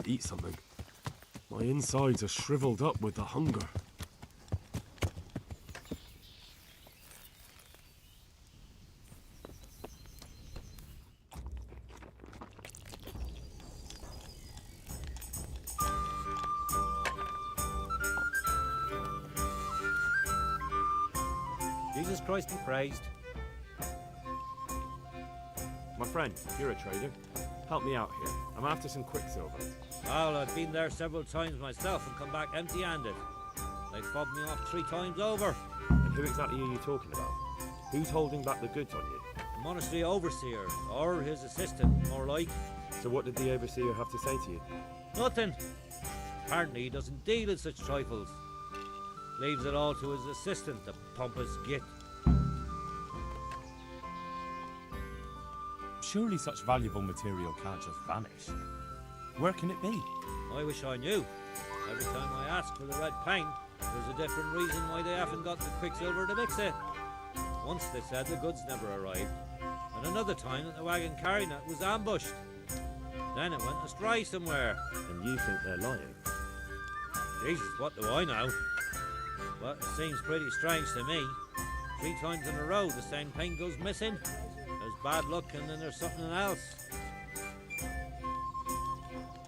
eat something. My insides are shriveled up with the hunger. Jesus Christ be praised. My friend, you're a trader. Help me out here. I'm after some quicksilver. Well, I've been there several times myself and come back empty-handed. They fobbed me off 3 times over. And who exactly are you talking about? Who's holding back the goods on you? The monastery overseer, or his assistant, more like. So what did the overseer have to say to you? Nothing. Apparently he doesn't deal in such trifles. Leaves it all to his assistant, the pompous git. Surely such valuable material can't just vanish. Where can it be? I wish I knew. Every time I ask for the red paint, there's a different reason why they haven't got the quicksilver to mix it. Once they said the goods never arrived, and another time that the wagon carrying it was ambushed. Then it went astray somewhere. And you think they're lying? Jesus, what do I know? But it seems pretty strange to me. 3 times in a row the same paint goes missing. There's bad luck and then there's something else.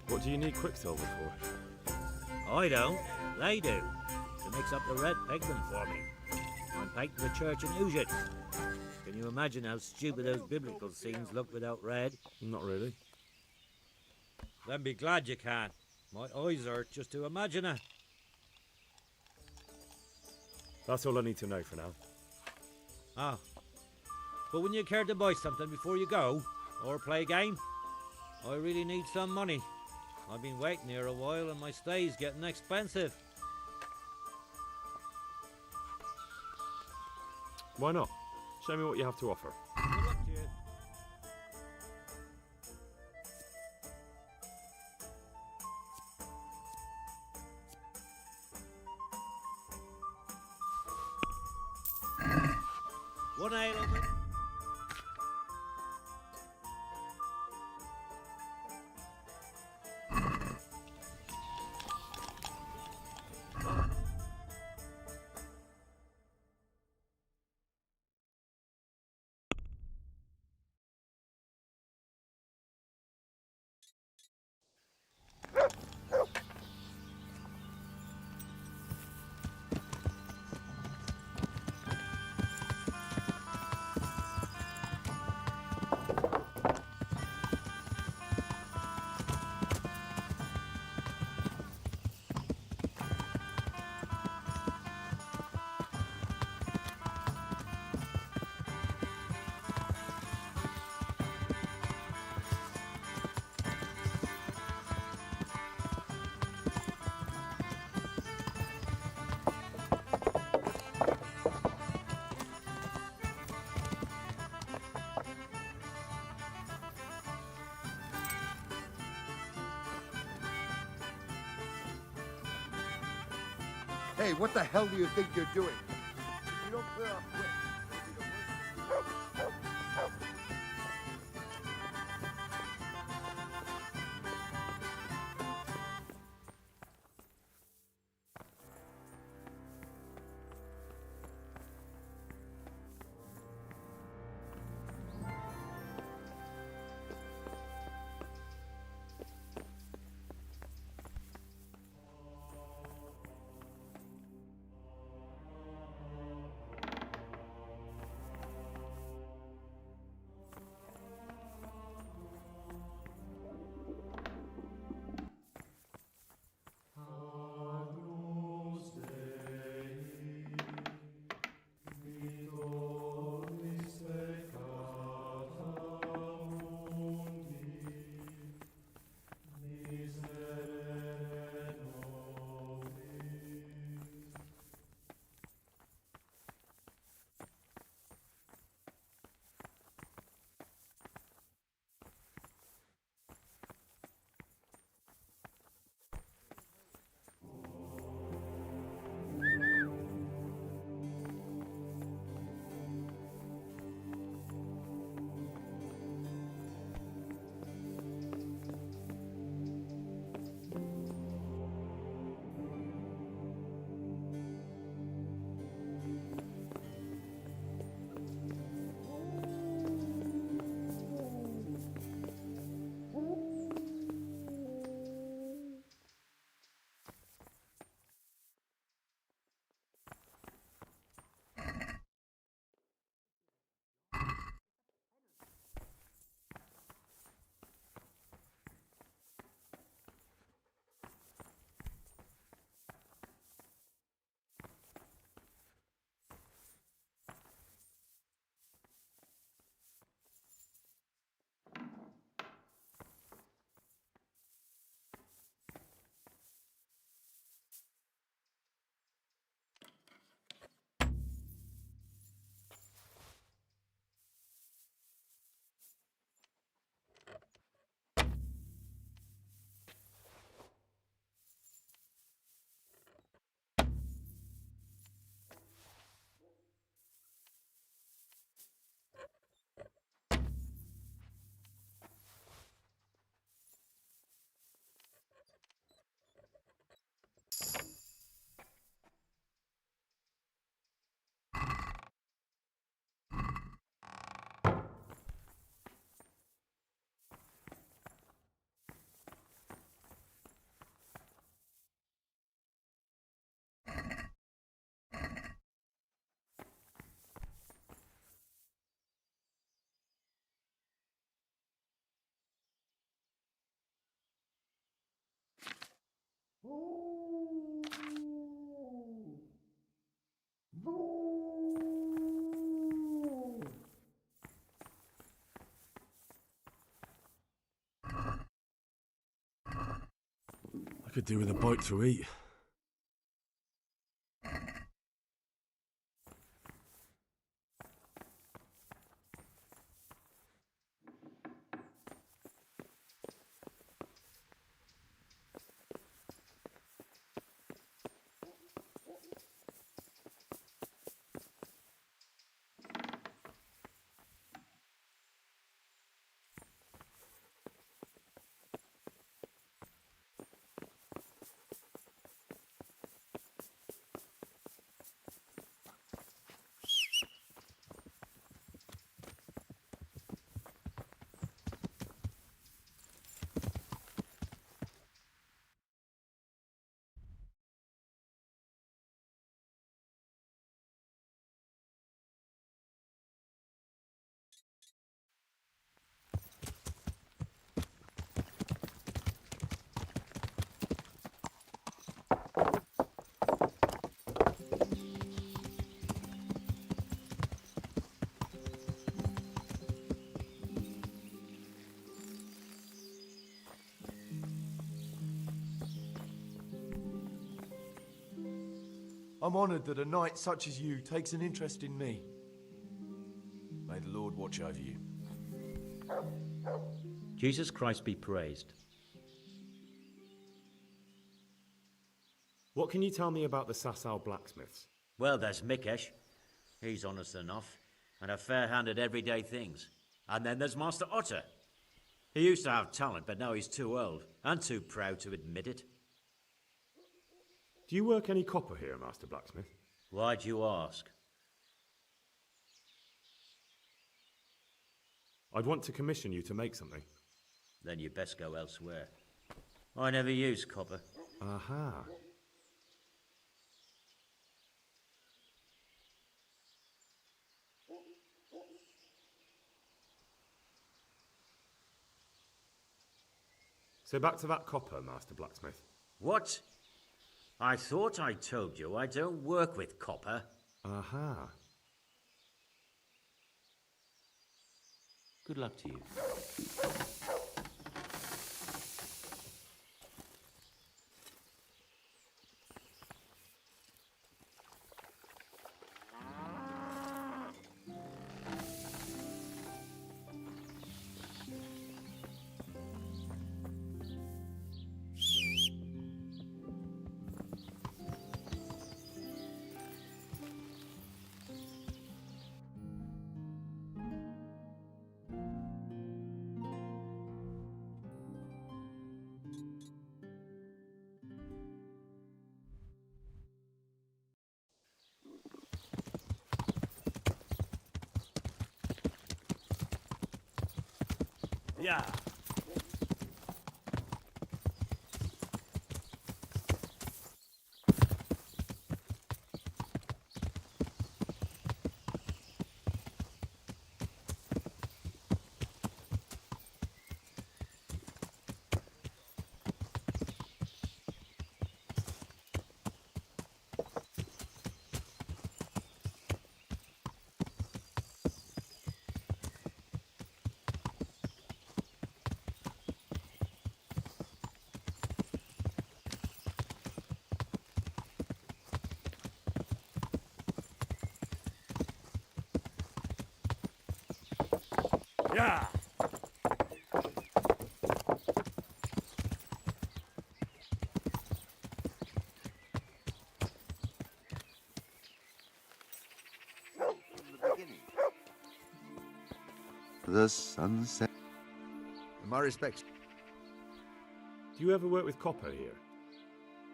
What do you need quicksilver for? I don't. They do. To mix up the red pigment for me. I'm painting the church in Ujit. Can you imagine how stupid those biblical scenes look without red? Not really. Then be glad you can. My eyes hurt just to imagine it. That's all I need to know for now. Ah. But when you care to buy something before you go, or play a game, I really need some money. I've been waiting here a while and my stay's getting expensive. Why not? Show me what you have to offer. Good luck to you. One ale of it. Hey, what the hell do you think you're doing? If you don't clear up quick, it'll be the worst. I could do with a bite to eat. I'm honoured that a knight such as you takes an interest in me. May the Lord watch over you. Jesus Christ be praised. What can you tell me about the Sasau blacksmiths? Well, there's Mikesh. He's honest enough, and a fair hand at everyday things. And then there's Master Otter. He used to have talent, but now he's too old, and too proud to admit it. Do you work any copper here, Master Blacksmith? Why'd you ask? I'd want to commission you to make something. Then you best go elsewhere. I never use copper. Aha. So back to that copper, Master Blacksmith. What? I thought I told you I don't work with copper. Aha. Good luck to you. Yeah. Yeah. The sunset. My respects. Do you ever work with copper here?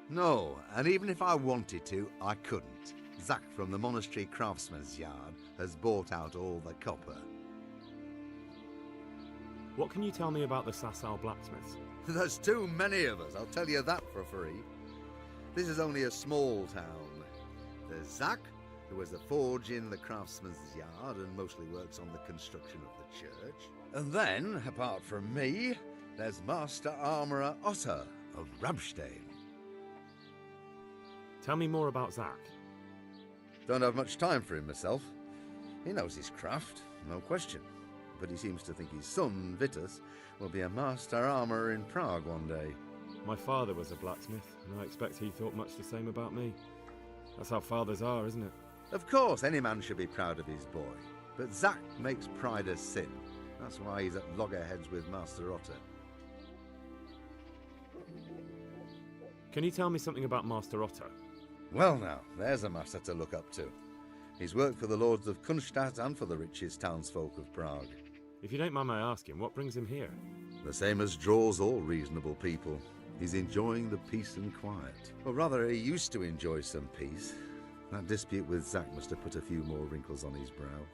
No, and even if I wanted to, I couldn't. Zach from the monastery craftsman's yard has bought out all the copper. What can you tell me about the Sasau blacksmiths? There's too many of us, I'll tell you that for free. This is only a small town. There's Zach, who has a forge in the craftsman's yard and mostly works on the construction of the church. And then, apart from me, there's Master Armourer Otter of Rabstein. Tell me more about Zach. Don't have much time for him myself. He knows his craft, no question. But he seems to think his son, Vitus, will be a master armourer in Prague one day. My father was a blacksmith, and I expect he thought much the same about me. That's how fathers are, isn't it? Of course, any man should be proud of his boy. But Zach makes pride a sin. That's why he's at loggerheads with Master Otter. Can you tell me something about Master Otter? Well now, there's a master to look up to. He's worked for the lords of Kunstadt and for the richest townsfolk of Prague. If you don't mind my asking, what brings him here? The same as draws all reasonable people. He's enjoying the peace and quiet. Or rather, he used to enjoy some peace. That dispute with Zach must have put a few more wrinkles on his brow.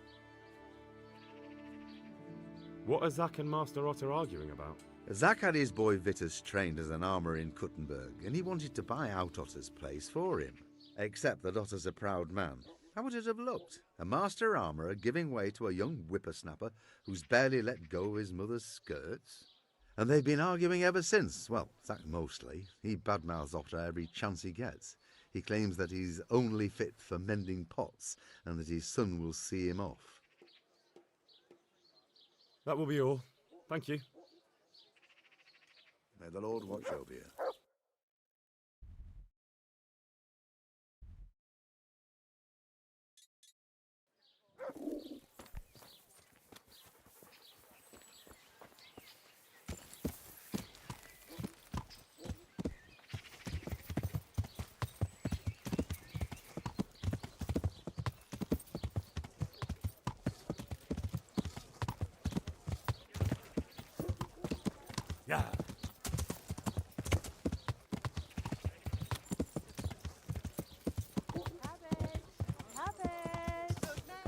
What are Zach and Master Otter arguing about? Zach had his boy Vitus trained as an armourer in Kuttenberg, and he wanted to buy out Otter's place for him. Except that Otter's a proud man. How would it have looked? A master armourer giving way to a young whippersnapper who's barely let go of his mother's skirts? And they've been arguing ever since. Well, Zach mostly. He badmouths Otter every chance he gets. He claims that he's only fit for mending pots, and that his son will see him off. That will be all. Thank you. May the Lord watch over you. Yeah.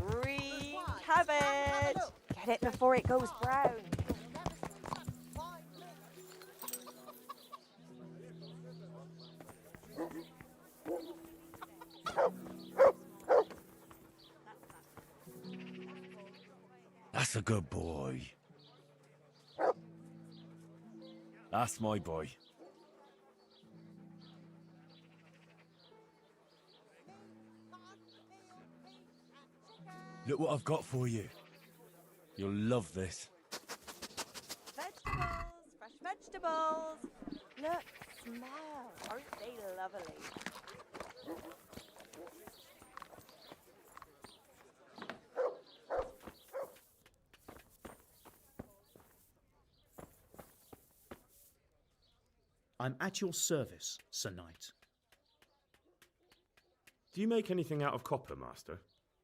Green cabbage! Get it before it goes brown. That's a good boy. That's my boy. Look what I've got for you. You'll love this. Vegetables, fresh vegetables. Look, smell. Aren't they lovely? I'm at your service, Sir Knight. Do you make anything out of copper, Master?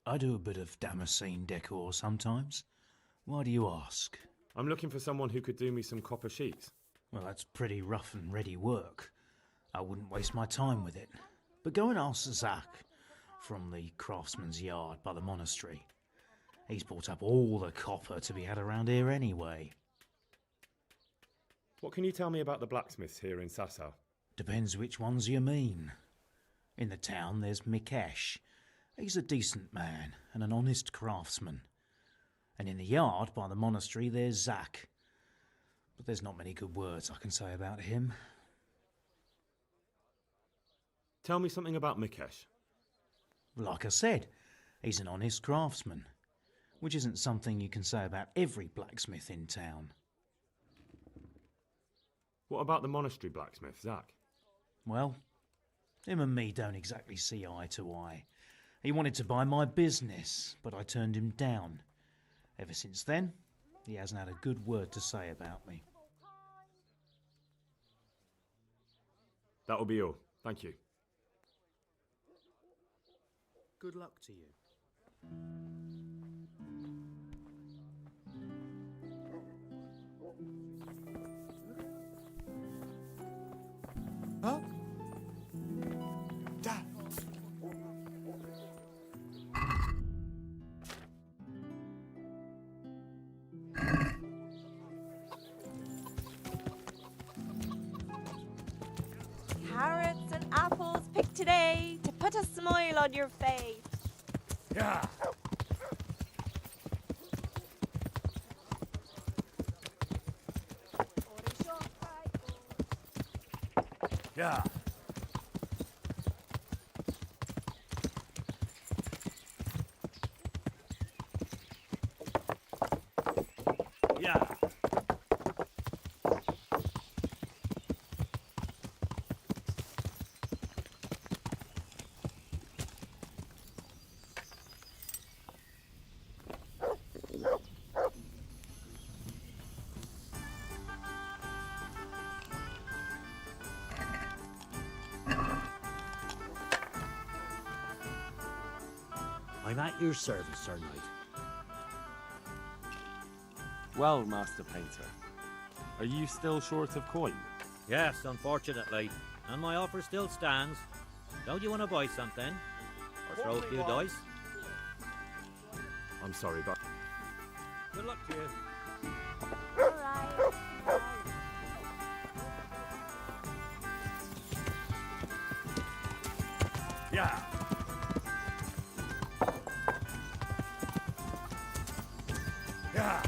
I do a bit of Damascene decor sometimes. Why do you ask? I'm looking for someone who could do me some copper sheets. Well, that's pretty rough and ready work. I wouldn't waste my time with it. But go and ask Zach from the craftsman's yard by the monastery. He's bought up all the copper to be had around here anyway. What can you tell me about the blacksmiths here in Sasau? Depends which ones you mean. In the town there's Mikesh. He's a decent man and an honest craftsman. And in the yard by the monastery there's Zach. But there's not many good words I can say about him. Tell me something about Mikesh. Like I said, he's an honest craftsman, which isn't something you can say about every blacksmith in town. What about the monastery blacksmith, Zach? Well, him and me don't exactly see eye to eye. He wanted to buy my business, but I turned him down. Ever since then, he hasn't had a good word to say about me. That will be all. Thank you. Good luck to you. Huh? Dad! Carrots and apples picked today to put a smile on your face. Yeah. Yeah. I'm at your service, Sir Knight. Well, Master Painter, are you still short of coin? Yes, unfortunately. And my offer still stands. Don't you want to buy something? Or throw a few dice? I'm sorry, but Good luck to you. Alright. Yeah. Yeah.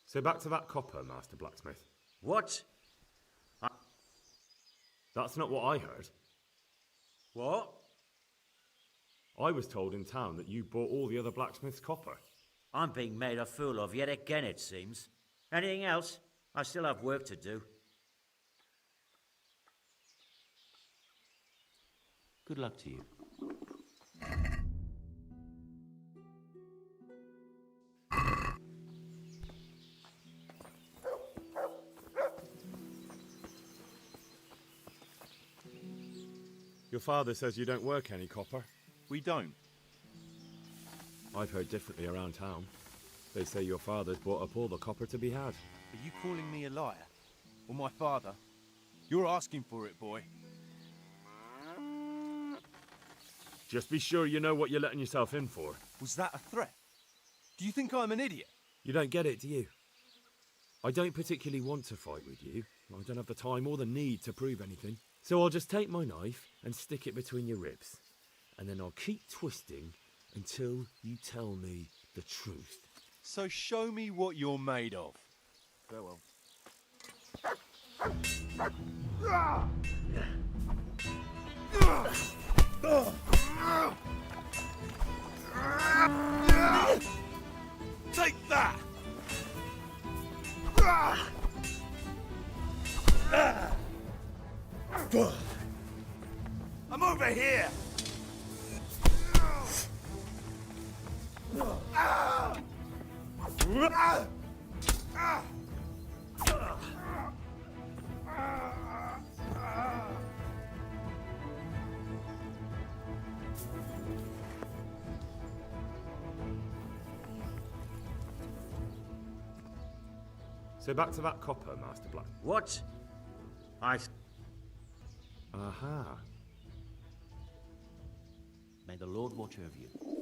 so back to that copper, Master Blacksmith. What? That's not what I heard. What? I was told in town that you bought all the other blacksmith's copper. I'm being made a fool of yet again, it seems. Anything else? I still have work to do. Good luck to you. Your father says you don't work any copper. We don't. I've heard differently around town. They say your father's bought up all the copper to be had. Are you calling me a liar? Or my father? You're asking for it, boy. Just be sure you know what you're letting yourself in for. Was that a threat? Do you think I'm an idiot? You don't get it, do you? I don't particularly want to fight with you. I don't have the time or the need to prove anything. So I'll just take my knife and stick it between your ribs. And then I'll keep twisting until you tell me the truth. So show me what you're made of. Farewell. Take that! I'm over here! So back to that copper, Master Black. What? Aha. May the Lord watch over you.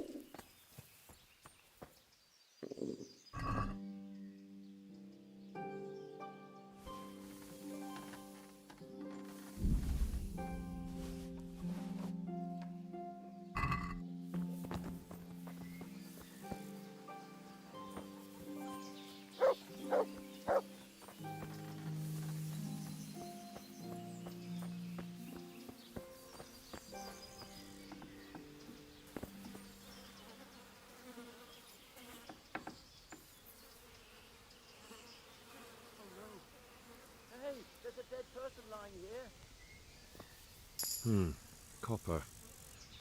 Copper.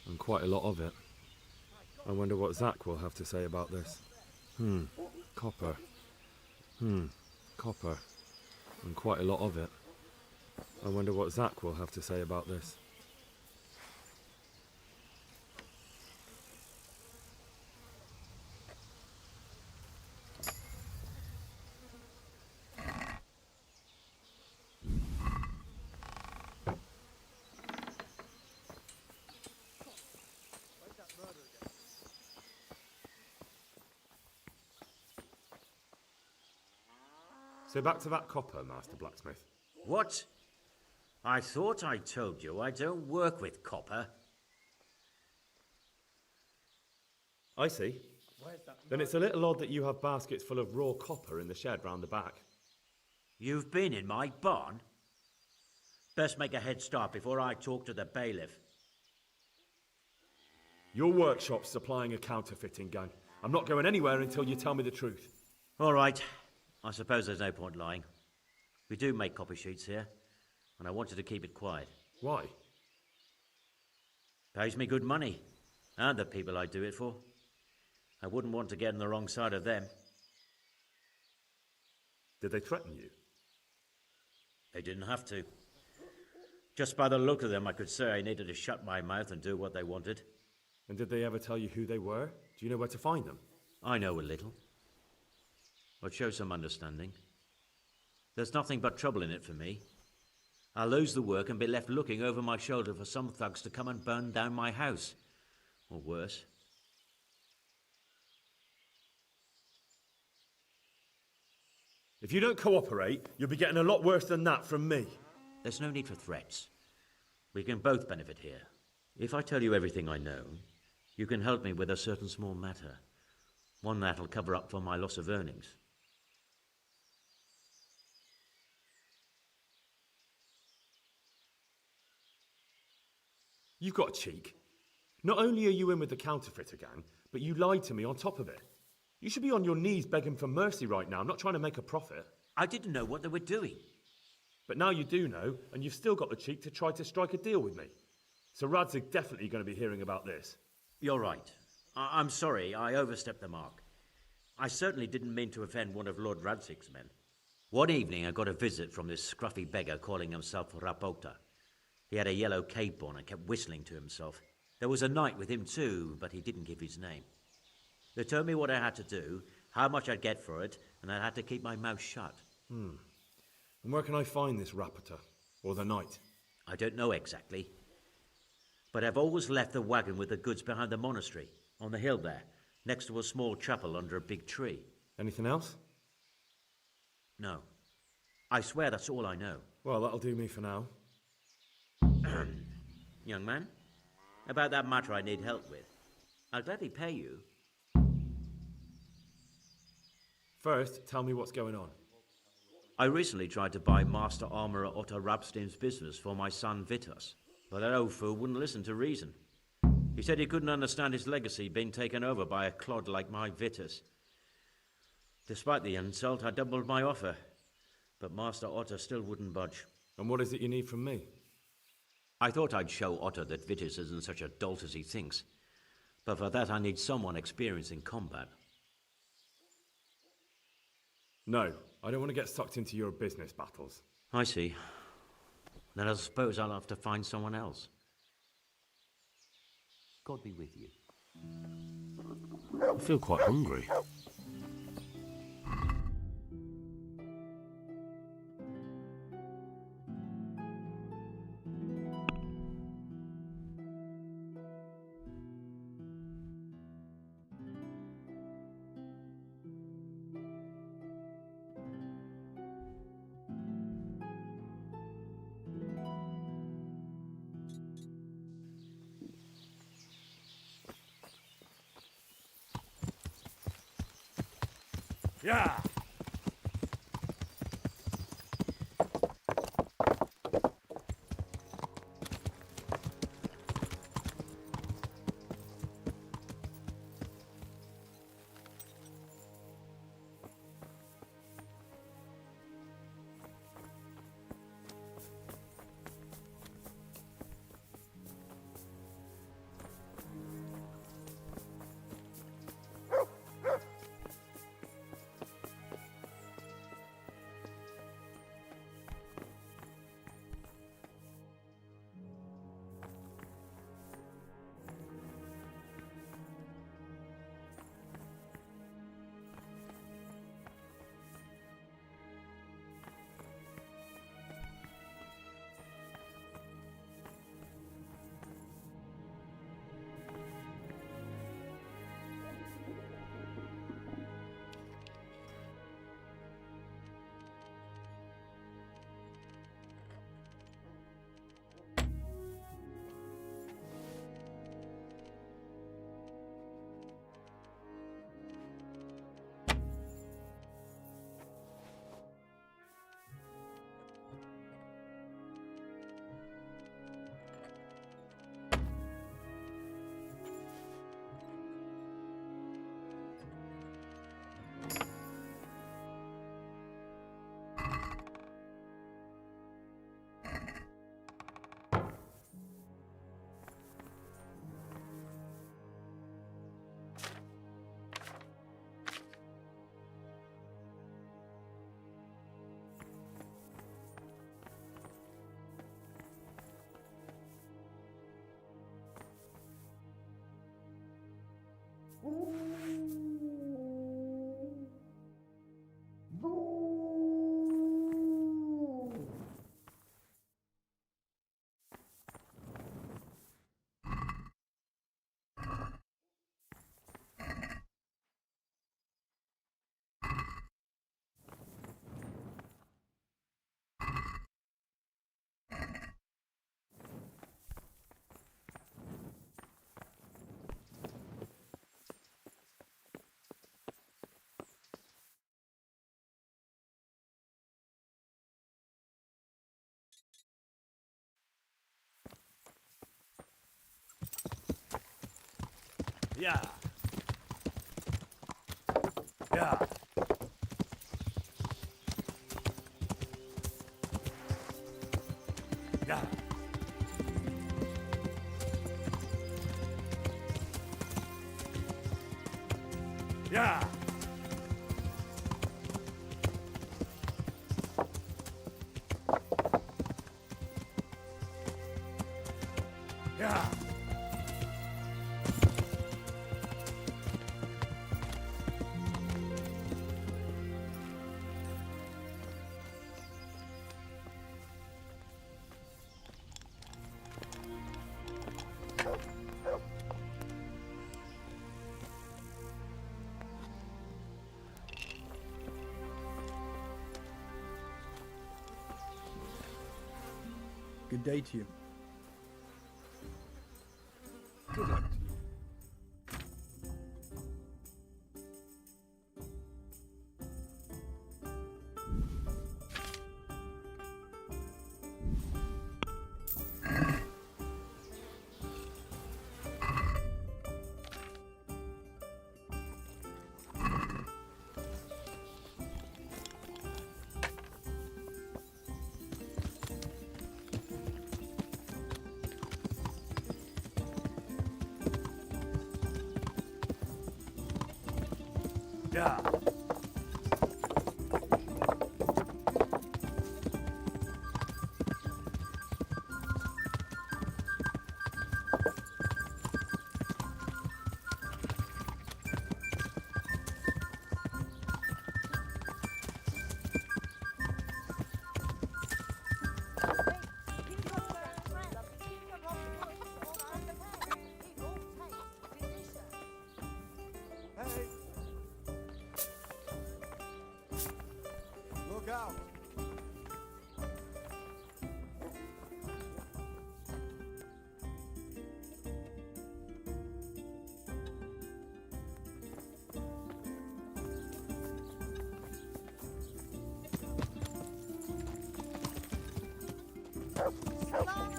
And quite a lot of it. I wonder what Zach will have to say about this. Copper. Copper. And quite a lot of it. I wonder what Zach will have to say about this. So back to that copper, Master Blacksmith. What? I thought I told you I don't work with copper. I see. Then it's a little odd that you have baskets full of raw copper in the shed round the back. You've been in my barn? Best make a head start before I talk to the bailiff. Your workshop's supplying a counterfeiting gang. I'm not going anywhere until you tell me the truth. All right. I suppose there's no point lying. We do make copy sheets here, and I wanted to keep it quiet. Why? Pays me good money, and the people I do it for. I wouldn't want to get on the wrong side of them. Did they threaten you? They didn't have to. Just by the look of them, I could say I needed to shut my mouth and do what they wanted. And did they ever tell you who they were? Do you know where to find them? I know a little. But show some understanding. There's nothing but trouble in it for me. I'll lose the work and be left looking over my shoulder for some thugs to come and burn down my house. Or worse. If you don't cooperate, you'll be getting a lot worse than that from me. There's no need for threats. We can both benefit here. If I tell you everything I know, you can help me with a certain small matter. One that'll cover up for my loss of earnings. You've got a cheek. Not only are you in with the counterfeiter gang, but you lied to me on top of it. You should be on your knees begging for mercy right now. I'm not trying to make a profit. I didn't know what they were doing. But now you do know, and you've still got the cheek to try to strike a deal with me. So Rad's definitely going to be hearing about this. You're right. I'm sorry, I overstepped the mark. I certainly didn't mean to offend one of Lord Radzig's men. One evening I got a visit from this scruffy beggar calling himself Rapota. He had a yellow cape on and kept whistling to himself. There was a knight with him too, but he didn't give his name. They told me what I had to do, how much I'd get for it, and I had to keep my mouth shut. And where can I find this Rapota? Or the knight? I don't know exactly. But I've always left the wagon with the goods behind the monastery, on the hill there, next to a small chapel under a big tree. Anything else? No. I swear that's all I know. Well, that'll do me for now. Young man, about that matter I need help with. I'll gladly pay you. First, tell me what's going on. I recently tried to buy Master Armourer Otto Rabstein's business for my son Vitus, but that old fool wouldn't listen to reason. He said he couldn't understand his legacy being taken over by a clod like my Vitus. Despite the insult, I doubled my offer, but Master Otto still wouldn't budge. And what is it you need from me? I thought I'd show Otto that Vitus isn't such a dolt as he thinks, but for that I need someone experienced in combat. No, I don't want to get sucked into your business battles. I see. Then I suppose I'll have to find someone else. God be with you. I feel quite hungry. Yeah! Yeah. Yeah. Yeah. Yeah. Yeah. Good day to you. Good luck to you. Yeah. Hey! Look out! Salami,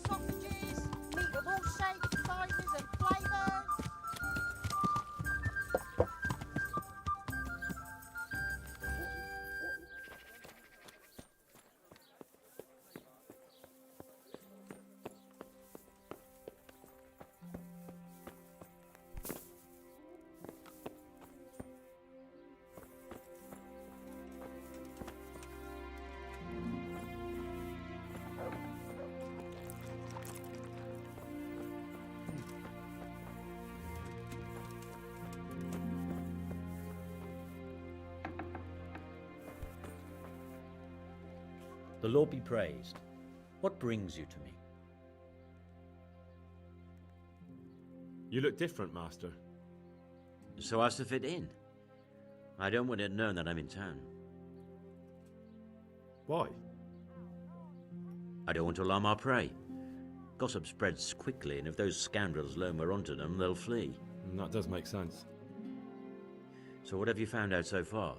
sausages, meat of all shapes, sizes and flavours. The Lord be praised. What brings you to me? You look different, Master. So as to fit in. I don't want it known that I'm in town. Why? I don't want to alarm our prey. Gossip spreads quickly, and if those scoundrels learn we're onto them, they'll flee. That does make sense. So what have you found out so far?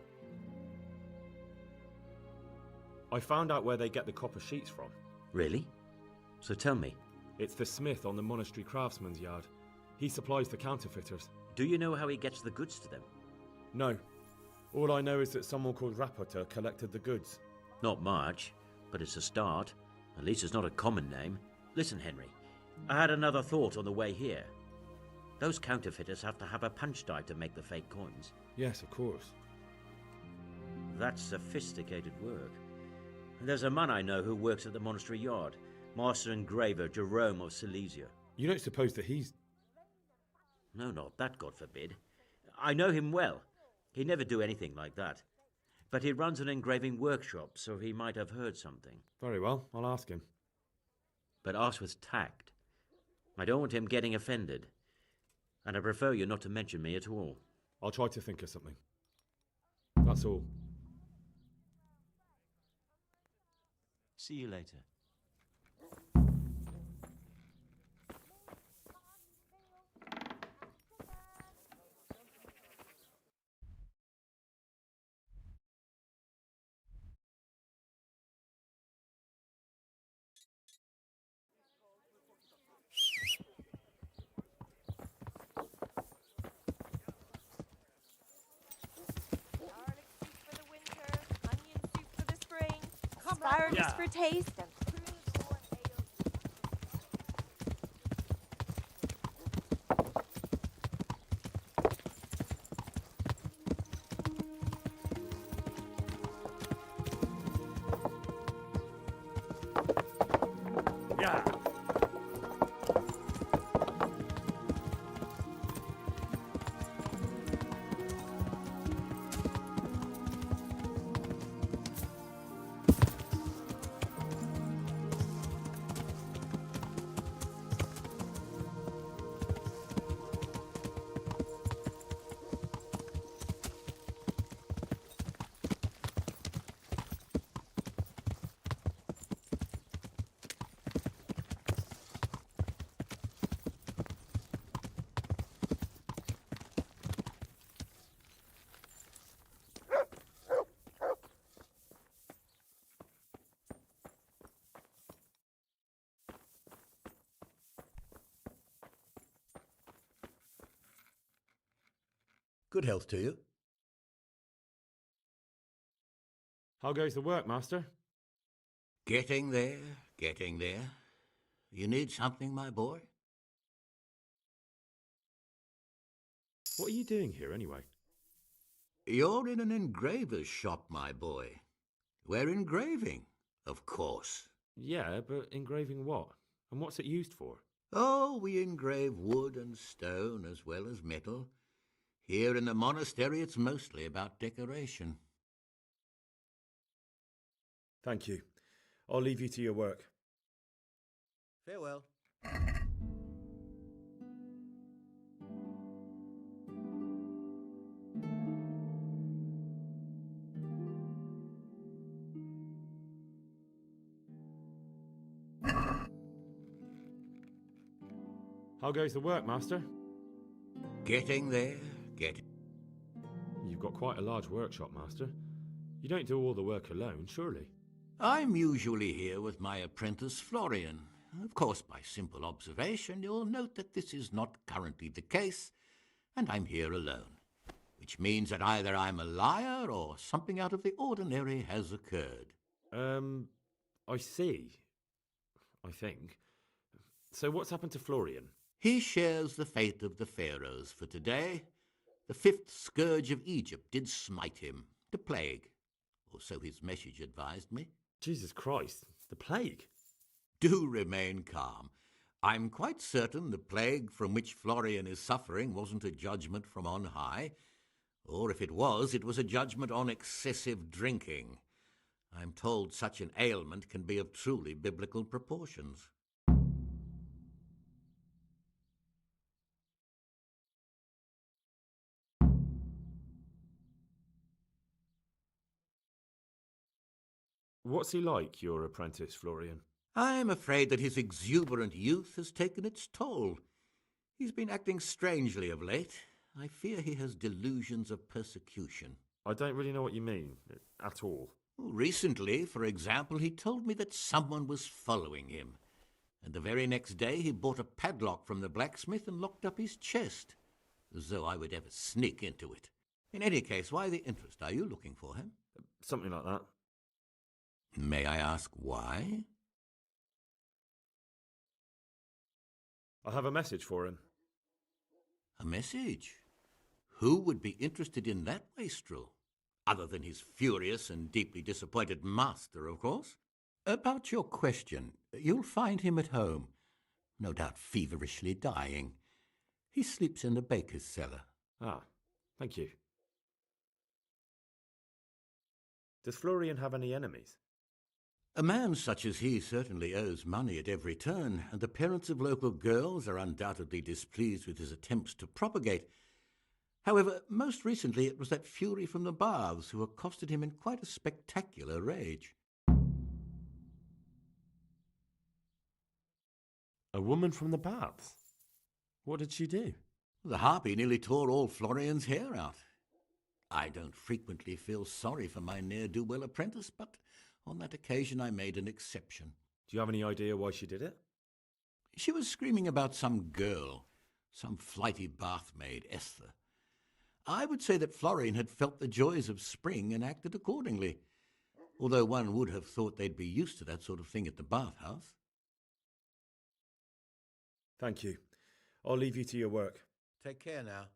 I found out where they get the copper sheets from. Really? So tell me, It's the smith on the monastery craftsman's yard. He supplies the counterfeiters. do you know how he gets the goods to them? No. All I know is that someone called Rapporteur collected the goods. Not much, but it's a start. At least it's not a common name. Listen, Henry, I had another thought on the way here. Those counterfeiters have to have a punch die to make the fake coins. Yes, of course. That's sophisticated work. And there's a man I know who works at the monastery yard, Master Engraver Jerome of Silesia. You don't suppose that he's... No, not that, God forbid. I know him well. He'd never do anything like that. But he runs an engraving workshop, so he might have heard something. Very well, I'll ask him. But ask with tact. I don't want him getting offended. And I prefer you not to mention me at all. I'll try to think of something. That's all. See you later. Garlic soup for the winter, onion soup for the spring, asparagus for taste, and Yeah. Good health to you. How goes the work, Master? Getting there, getting there. You need something, my boy? What are you doing here, anyway? You're in an engraver's shop, my boy. We're engraving, of course. Yeah, but engraving what? And what's it used for? Oh, we engrave wood and stone as well as metal. Here in the monastery, it's mostly about decoration. Thank you. I'll leave you to your work. Farewell. How goes the work, Master? Getting there, getting... You've got quite a large workshop, Master. You don't do all the work alone, surely? I'm usually here with my apprentice Florian. Of course, by simple observation, you'll note that this is not currently the case, and I'm here alone, which means that either I'm a liar or something out of the ordinary has occurred. I see. I think. So what's happened to Florian? He shares the fate of the pharaohs for today. The fifth scourge of Egypt did smite him, the plague, or so his message advised me. Jesus Christ, the plague? Do remain calm. I'm quite certain the plague from which Florian is suffering wasn't a judgment from on high, or if it was a judgment on excessive drinking. I'm told such an ailment can be of truly biblical proportions. What's he like, your apprentice, Florian? I'm afraid that his exuberant youth has taken its toll. He's been acting strangely of late. I fear he has delusions of persecution. I don't really know what you mean, at all. Recently, for example, he told me that someone was following him. And the very next day he bought a padlock from the blacksmith and locked up his chest, as though I would ever sneak into it. In any case, why the interest? Are you looking for him? Something like that. May I ask why? I have a message for him. A message? Who would be interested in that wastrel? Other than his furious and deeply disappointed master, of course. About your question, you'll find him at home, no doubt feverishly dying. He sleeps in the baker's cellar. Ah, thank you. Does Florian have any enemies? A man such as he certainly owes money at every turn, and the parents of local girls are undoubtedly displeased with his attempts to propagate. However, most recently it was that fury from the baths who accosted him in quite a spectacular rage. A woman from the baths? What did she do? The harpy nearly tore all Florian's hair out. I don't frequently feel sorry for my ne'er-do-well apprentice, but on that occasion I made an exception. Do you have any idea why she did it? She was screaming about some girl, some flighty bathmaid, Esther. I would say that Florian had felt the joys of spring and acted accordingly, although one would have thought they'd be used to that sort of thing at the bathhouse. Thank you. I'll leave you to your work. Take care now.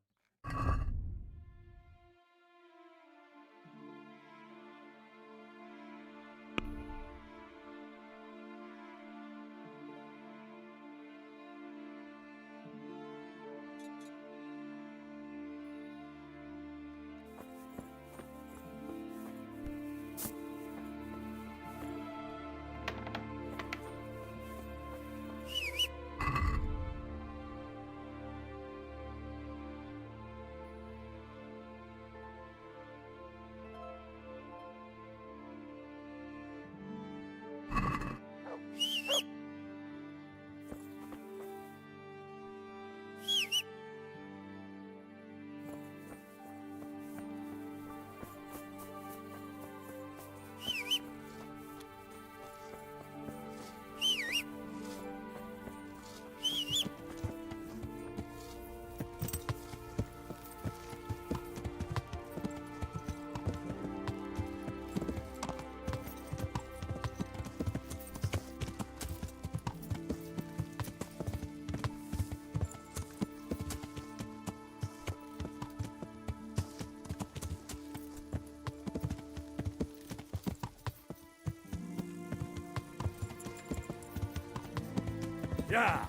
Yeah!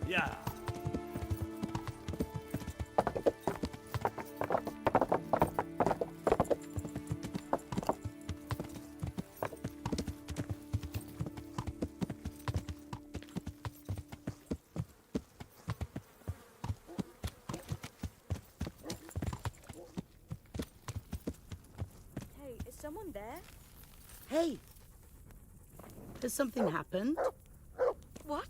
Yeah! Hey, is someone there? Hey! Has something happened? What?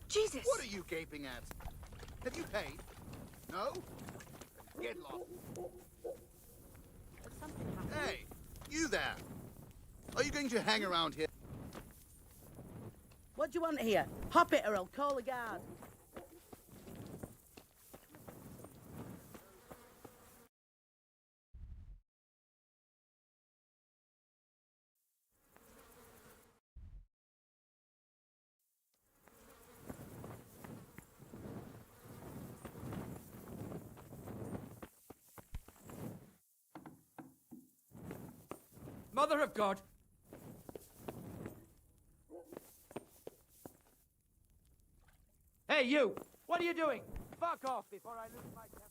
Jesus! What are you gaping at? Have you paid? No? Get lost. Has something happened? Hey, you there! Are you going to hang around here? What do you want here? Hop it or I'll call a guard. Mother of God! Hey, you! What are you doing? Fuck off before I lose my temper.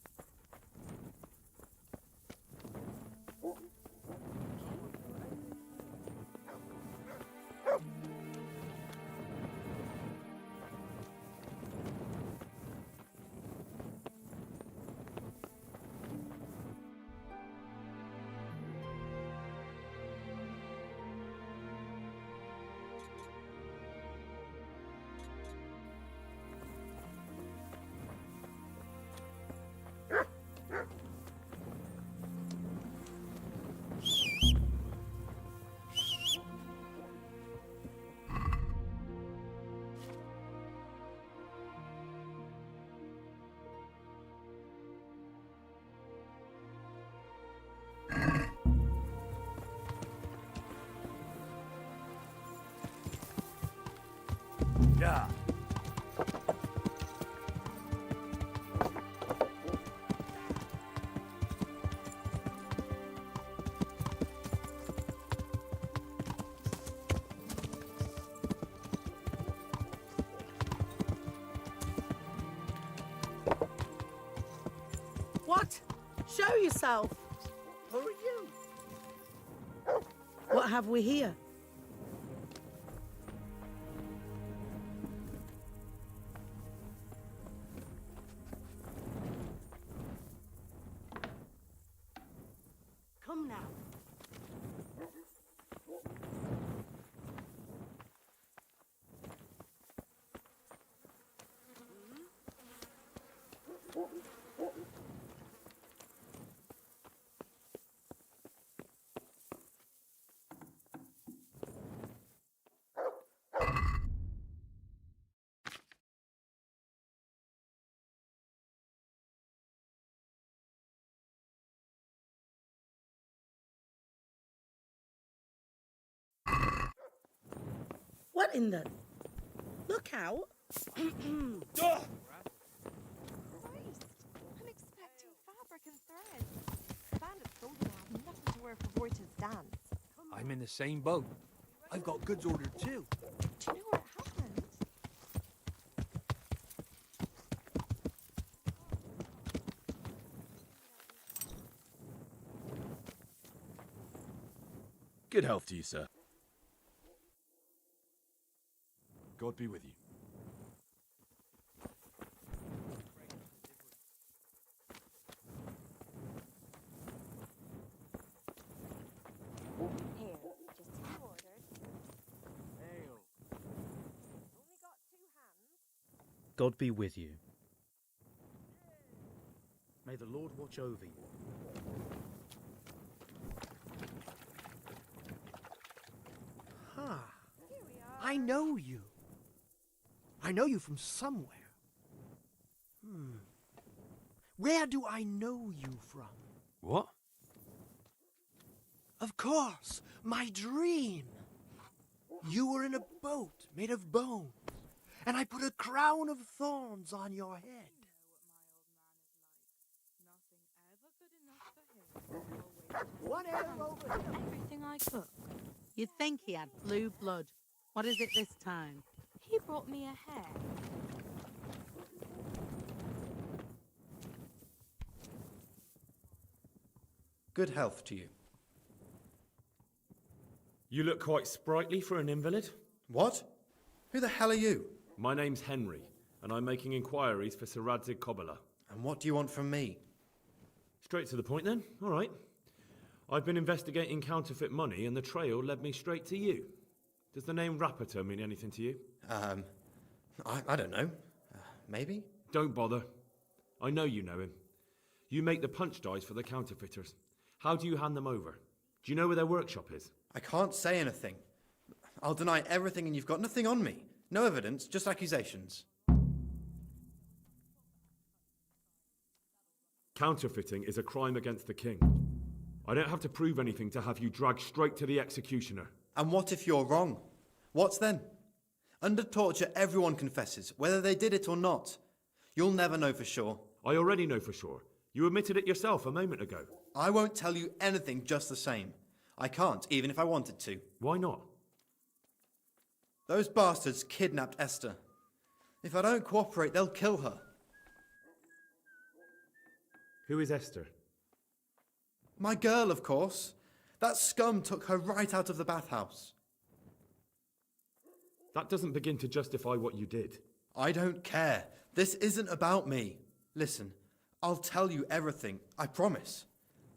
Yeah! Show yourself! Who are you? What have we here? Come now. What in the... Look out! Christ! Unexpected fabric and thread. Bandits told you I have nothing to wear for Voita's dance. I'm in the same boat. I've got goods ordered too. Do you know what happened? Good health to you, sir. God be with you. Here, just as you ordered. Only got 2 hands. God be with you. May the Lord watch over you. Huh. I know you. I know you from somewhere. Where do I know you from? What? Of course, my dream. You were in a boat made of bones, and I put a crown of thorns on your head. One arrow over here. Everything I cook. You'd think he had blue blood. What is it this time? He brought me a hare. Good health to you. You look quite sprightly for an invalid. What? Who the hell are you? My name's Henry, and I'm making inquiries for Sir Jezhek Cobbler. And what do you want from me? Straight to the point then. All right. I've been investigating counterfeit money, and the trail led me straight to you. Does the name Rapiter mean anything to you? I don't know. Maybe? Don't bother. I know you know him. You make the punch dice for the counterfeiters. How do you hand them over? Do you know where their workshop is? I can't say anything. I'll deny everything and you've got nothing on me. No evidence, just accusations. Counterfeiting is a crime against the king. I don't have to prove anything to have you dragged straight to the executioner. And what if you're wrong? What's then? Under torture, everyone confesses, whether they did it or not. You'll never know for sure. I already know for sure. You admitted it yourself a moment ago. I won't tell you anything just the same. I can't, even if I wanted to. Why not? Those bastards kidnapped Esther. If I don't cooperate, they'll kill her. Who is Esther? My girl, of course. That scum took her right out of the bathhouse. That doesn't begin to justify what you did. I don't care. This isn't about me. Listen, I'll tell you everything, I promise.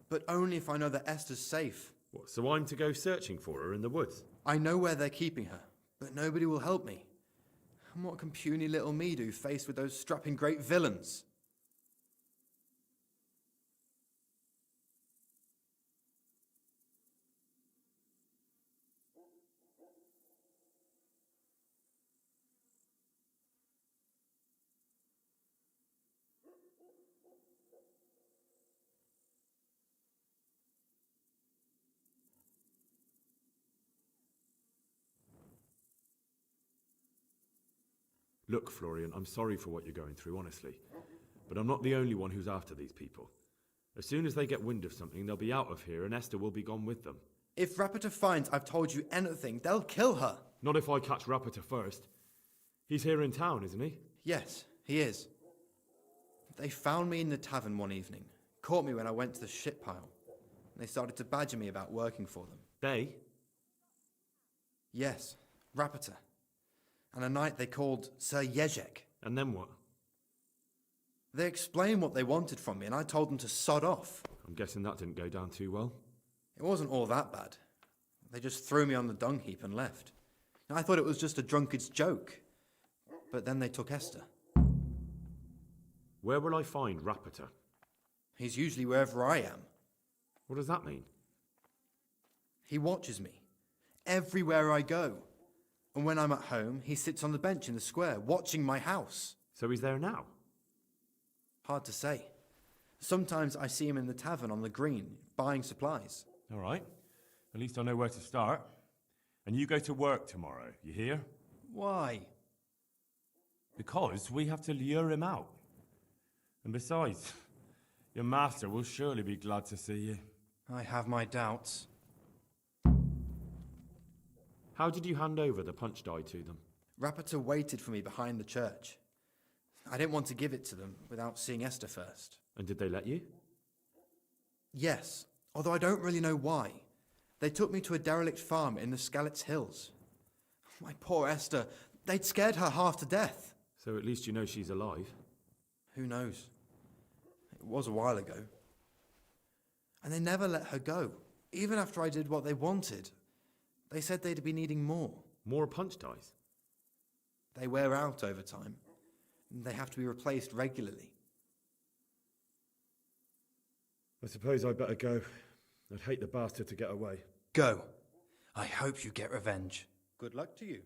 But only if I know that Esther's safe. What, so I'm to go searching for her in the woods? I know where they're keeping her, but nobody will help me. And what can puny little me do faced with those strapping great villains? Look, Florian, I'm sorry for what you're going through, honestly. But I'm not the only one who's after these people. As soon as they get wind of something, they'll be out of here and Esther will be gone with them. If Rapiter finds I've told you anything, they'll kill her. Not if I catch Rapiter first. He's here in town, isn't he? Yes, he is. They found me in the tavern one evening, Caught me when I went to the ship pile. They started to badger me about working for them. They? Yes, Rapita. And a knight they called Sir Jezhek. And then what? They explained what they wanted from me, and I told them to sod off. I'm guessing that didn't go down too well. It wasn't all that bad. They just threw me on the dung heap and left. I thought it was just a drunkard's joke. But then they took Esther. Where will I find Rapita? He's usually wherever I am. What does that mean? He watches me. Everywhere I go. And when I'm at home, he sits on the bench in the square, watching my house. So he's there now? Hard to say. Sometimes I see him in the tavern on the green, buying supplies. All right. At least I know where to start. And you go to work tomorrow, you hear? Why? Because we have to lure him out. And besides, your master will surely be glad to see you. I have my doubts. How did you hand over the punch die to them? Rapita waited for me behind the church. I didn't want to give it to them without seeing Esther first. And did they let you? Yes, although I don't really know why. They took me to a derelict farm in the Skalitz Hills. My poor Esther, they'd scared her half to death. So at least you know she's alive. Who knows? It was a while ago. And they never let her go, even after I did what they wanted. They said they'd be needing more. More punch dies? They wear out over time. They have to be replaced regularly. I suppose I'd better go. I'd hate the bastard to get away. Go. I hope you get revenge. Good luck to you.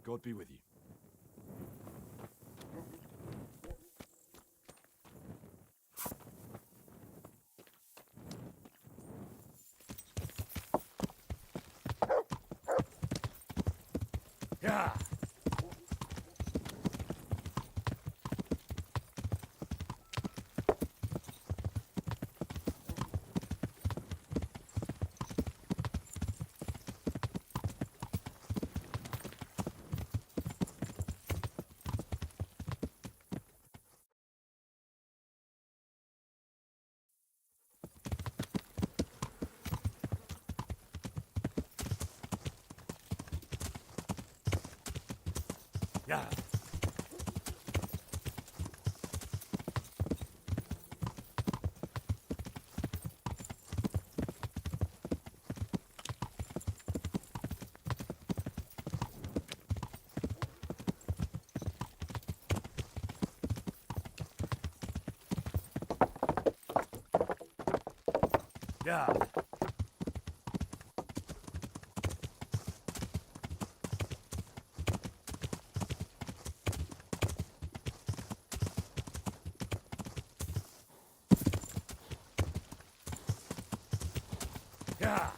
God be with you. Yeah. Yeah. Yeah. Yeah.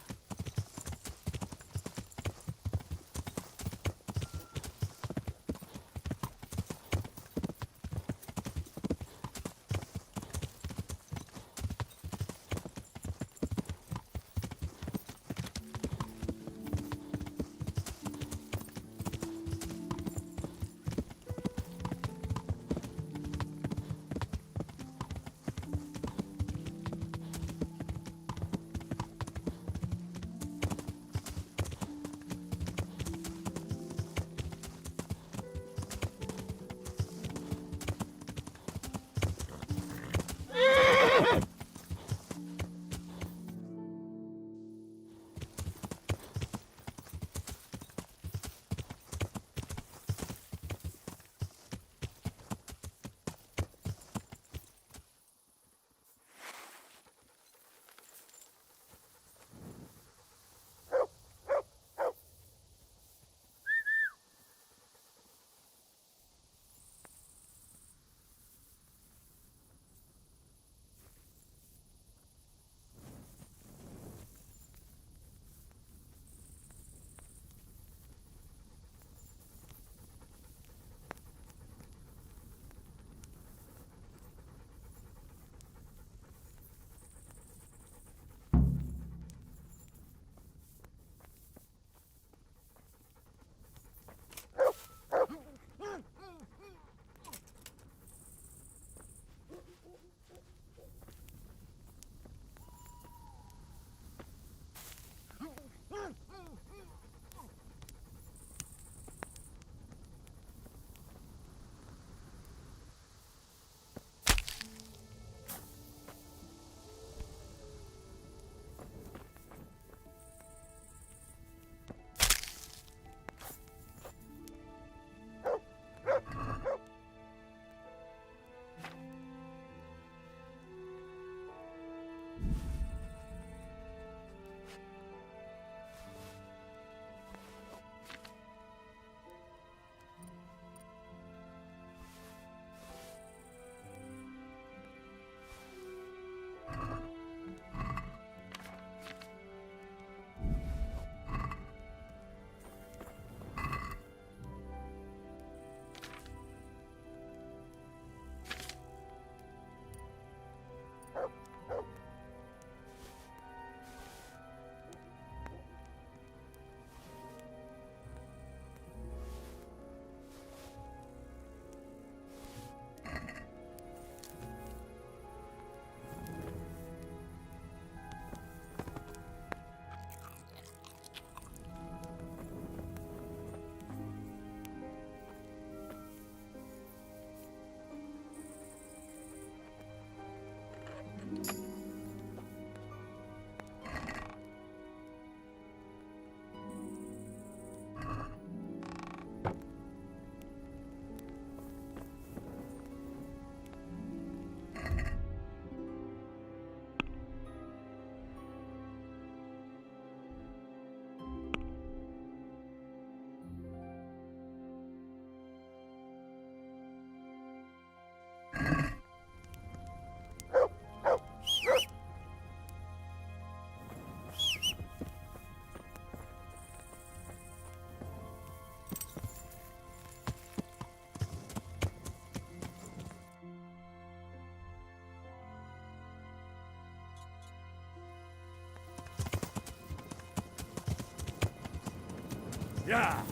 Yeah.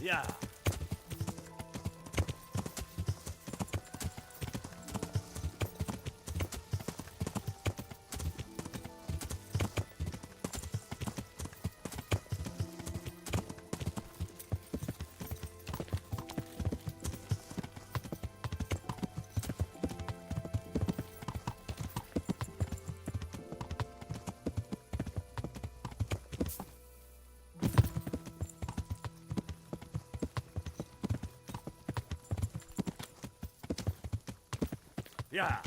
Yeah. Yeah.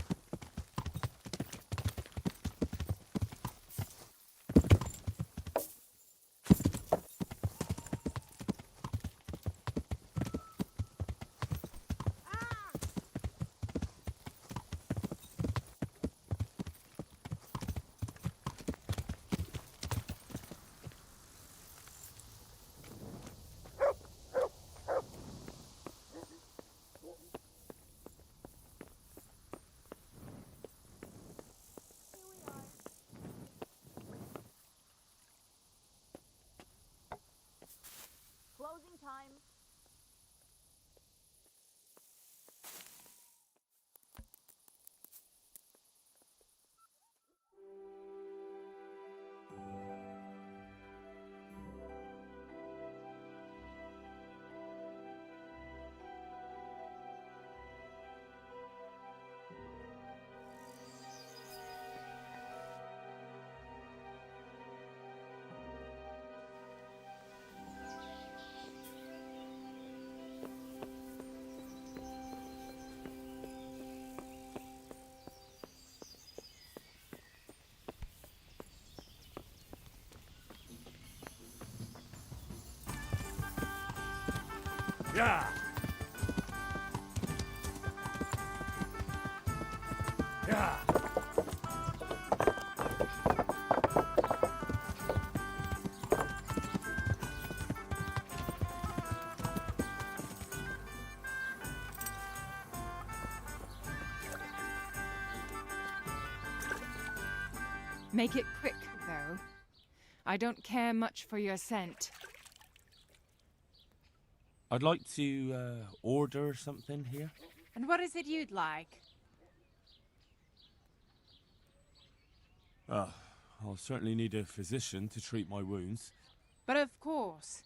Closing time. Yeah. Yeah. Make it quick, though. I don't care much for your scent. I'd like to order something here. And what is it you'd like? I'll certainly need a physician to treat my wounds. But of course.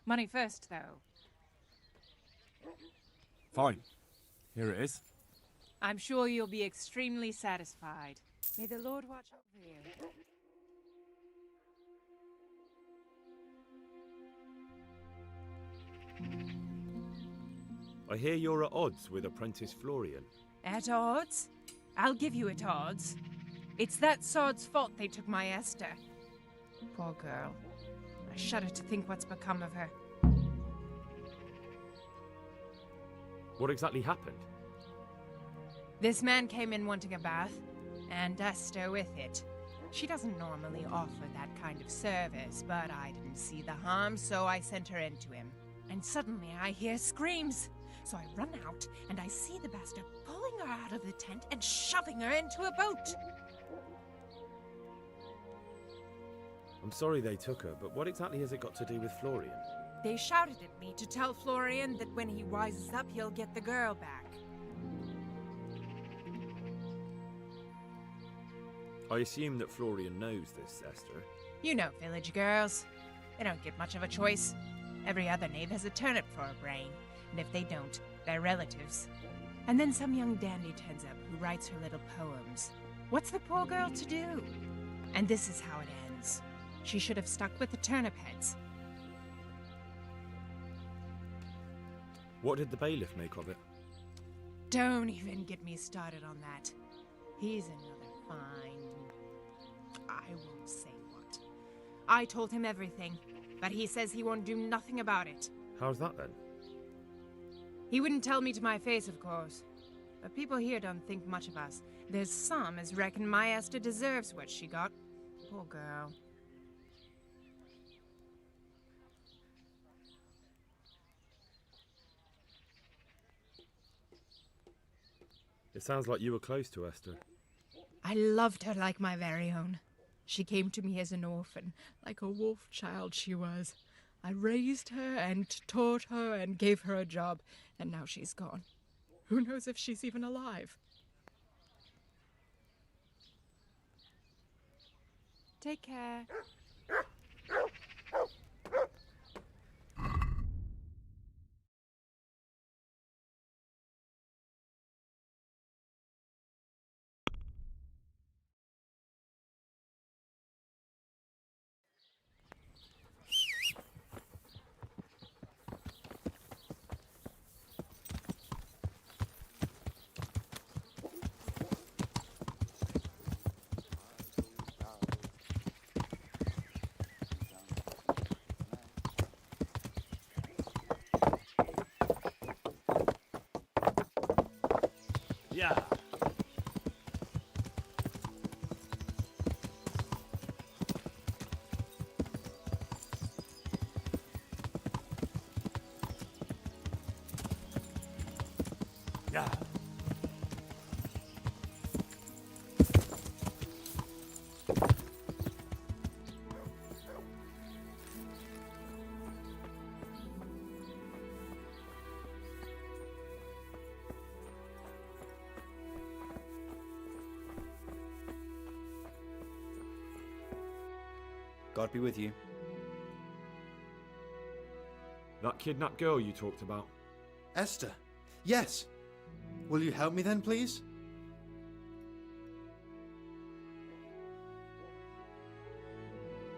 Money first, though. Fine. Here it is. I'm sure you'll be extremely satisfied. May the Lord watch over you. I hear you're at odds with Apprentice Florian. At odds? I'll give you at odds. It's that sod's fault they took my Esther. Poor girl. I shudder to think what's become of her. What exactly happened? This man came in wanting a bath, and Esther with it. She doesn't normally offer that kind of service, but I didn't see the harm, so I sent her in to him. And suddenly I hear screams. So I run out, and I see the bastard pulling her out of the tent and shoving her into a boat. I'm sorry they took her, but what exactly has it got to do with Florian? They shouted at me to tell Florian that when he rises up, he'll get the girl back. I assume that Florian knows this, Esther. You know village girls. They don't get much of a choice. Every other knave has a turnip for a brain, and if they don't, they're relatives. And then some young dandy turns up who writes her little poems. What's the poor girl to do? And this is how it ends. She should have stuck with the turnip heads. What did the bailiff make of it? Don't even get me started on that. He's another fine... I won't say what. I told him everything, but he says he won't do nothing about it. How's that then? He wouldn't tell me to my face, of course. But people here don't think much of us. There's some as reckon my Esther deserves what she got. Poor girl. It sounds like you were close to Esther. I loved her like my very own. She came to me as an orphan, like a wolf child she was. I raised her and taught her and gave her a job, and now she's gone. Who knows if she's even alive? Take care. Yeah. Yeah. God be with you. That kidnapped girl you talked about. Esther. Yes. Will you help me then, please?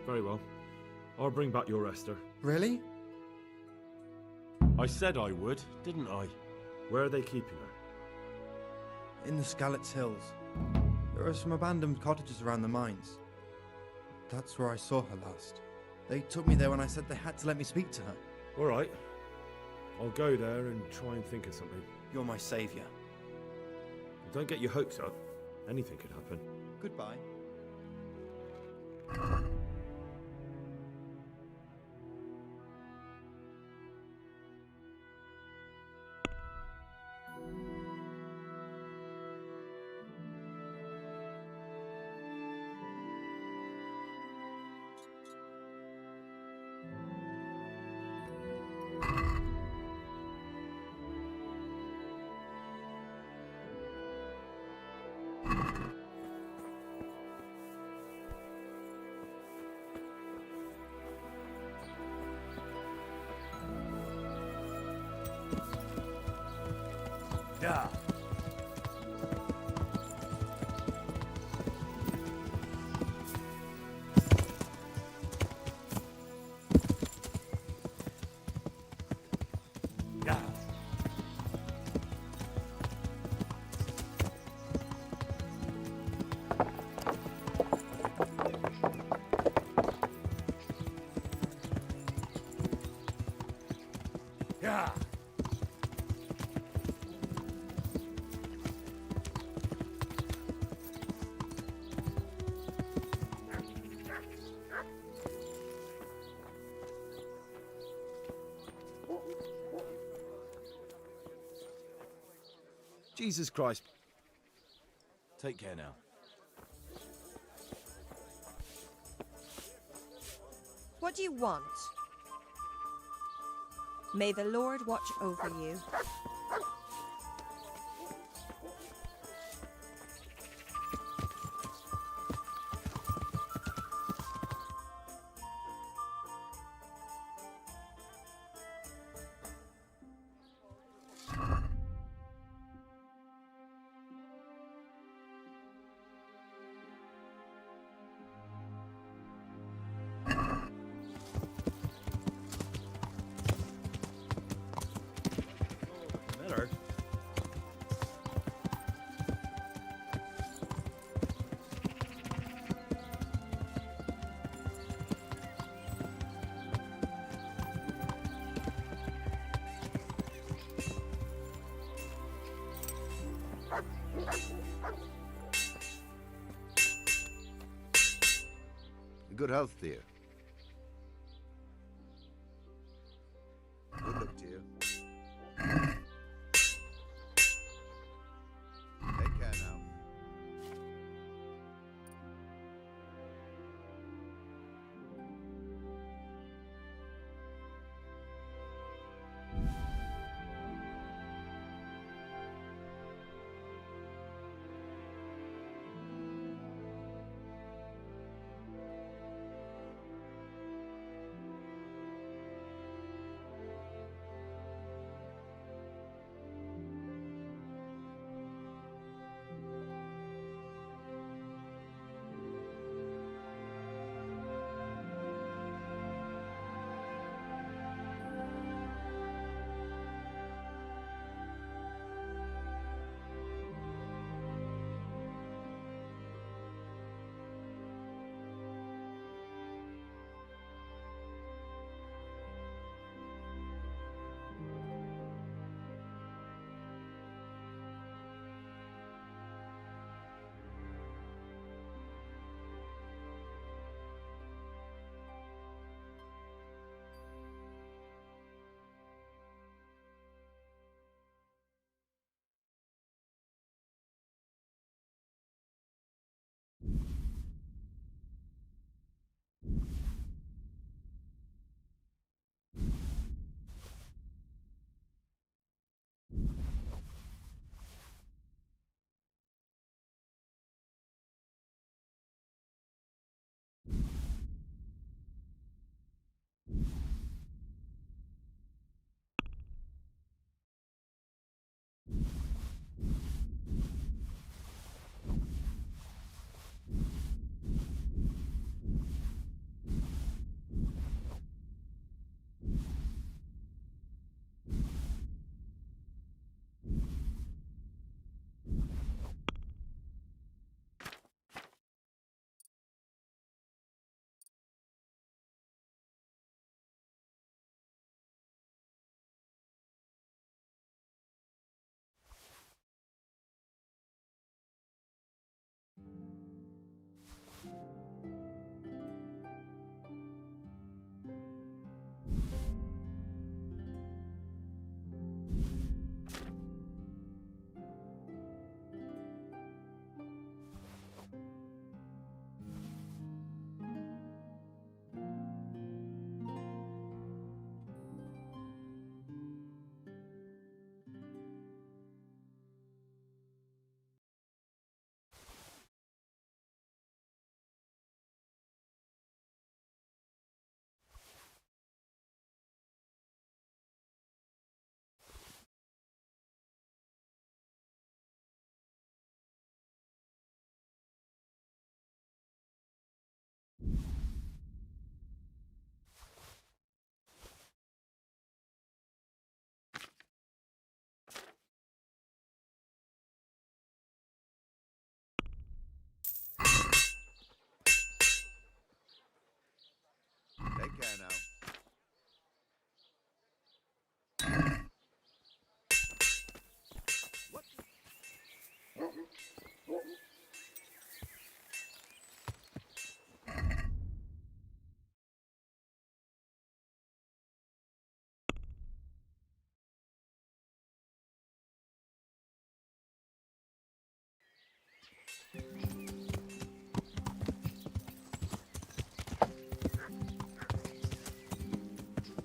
Very well. I'll bring back your Esther. Really? I said I would, didn't I? Where are they keeping her? In the Skalitz Hills. There are some abandoned cottages around the mines. That's where I saw her last. They took me there when I said they had to let me speak to her. All right. I'll go there and try and think of something. You're my saviour. Don't get your hopes up. Anything could happen. Goodbye. Yeah. Yeah. Yeah. Jesus Christ. Take care now. What do you want? May the Lord watch over you. Miller? Good health, dear. Good luck to you. Take care now. Take care now. What?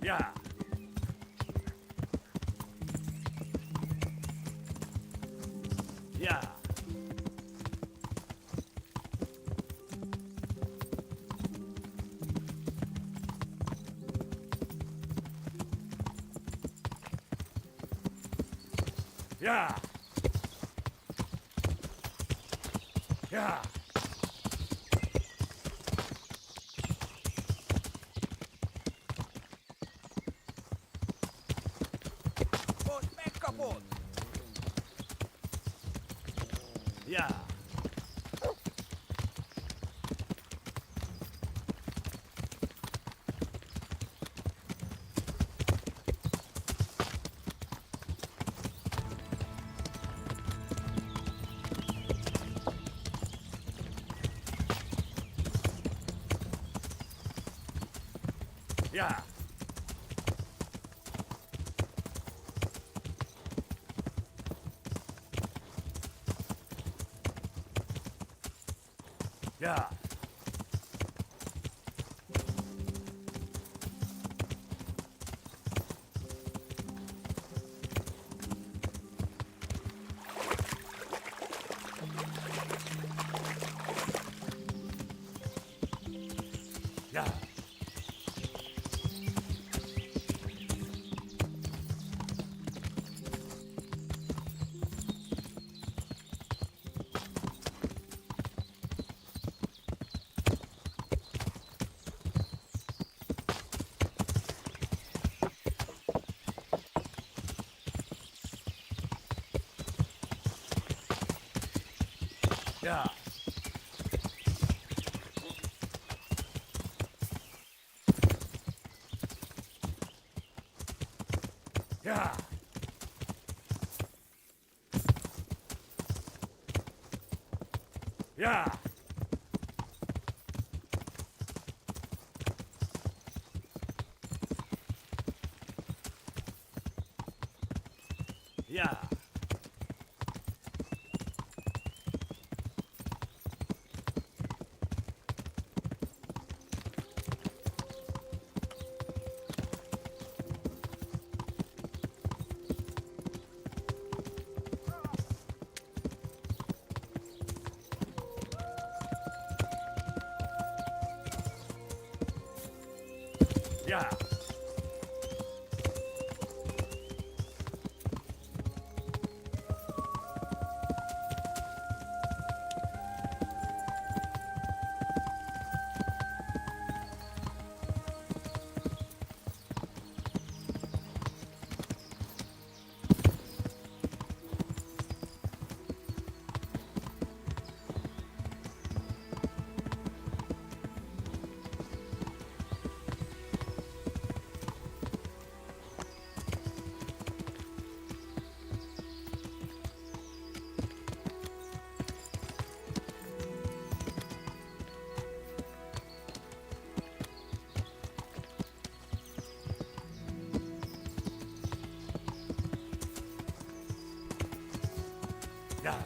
Yeah. Yeah. Yeah. Yeah. Yeah. Yeah. Yeah. Yeah. Yeah. Yeah. Yeah. Yeah. Yeah. Yeah. Yeah.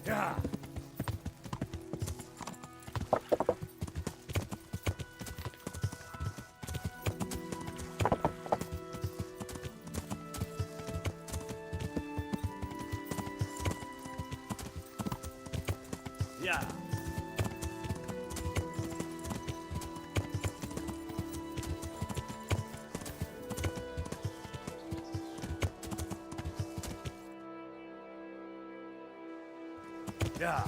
Yeah. Yeah. Yeah.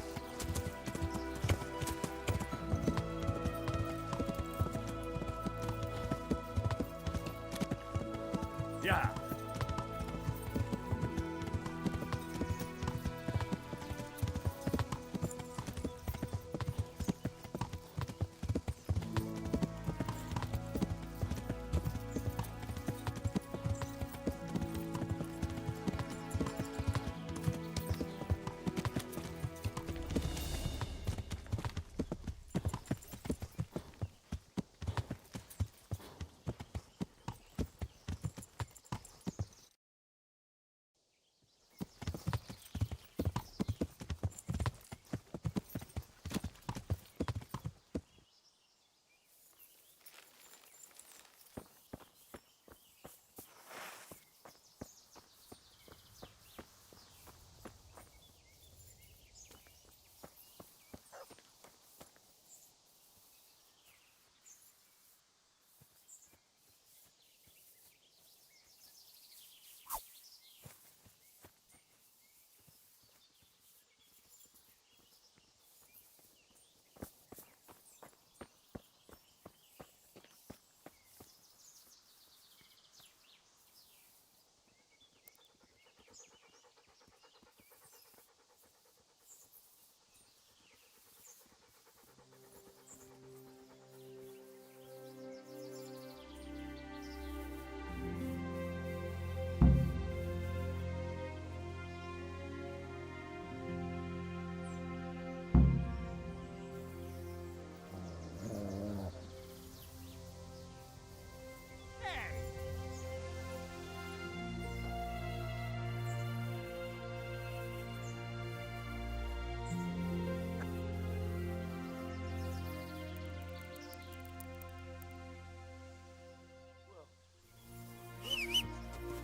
Yeah.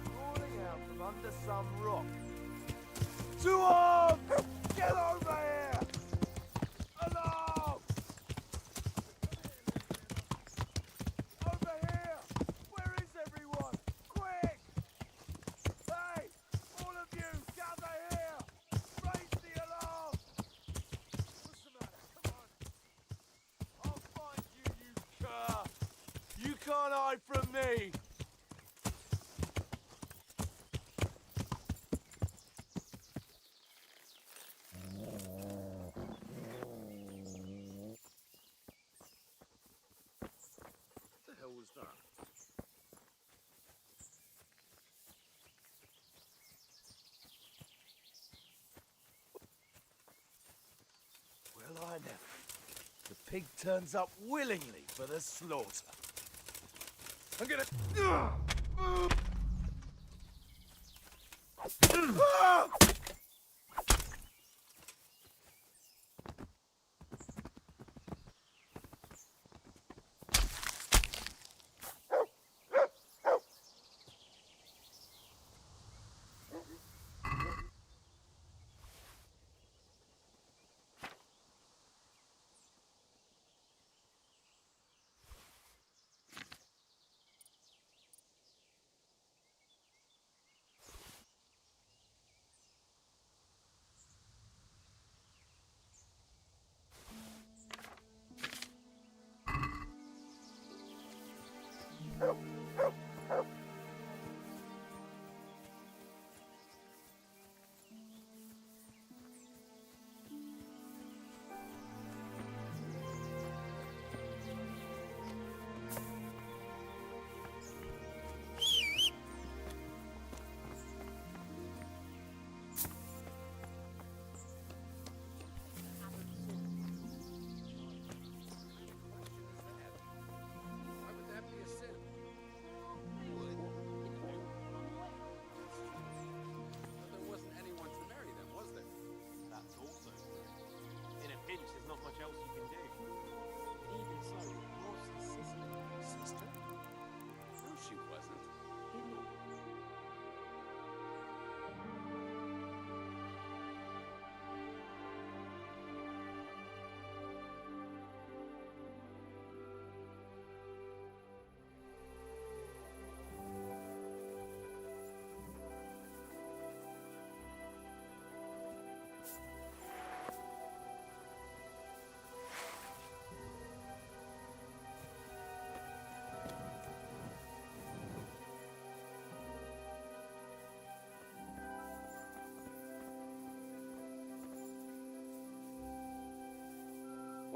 Crawling out from under some rock. To arms! Get over here! Alarm! Over here! Where is everyone? Quick! Hey! All of you, gather here! Raise the alarm! What's the matter? Come on! I'll find you, you cur! You can't hide from me! What the hell was that? Well, I never. The pig turns up willingly for the slaughter. I'm gonna... Ah!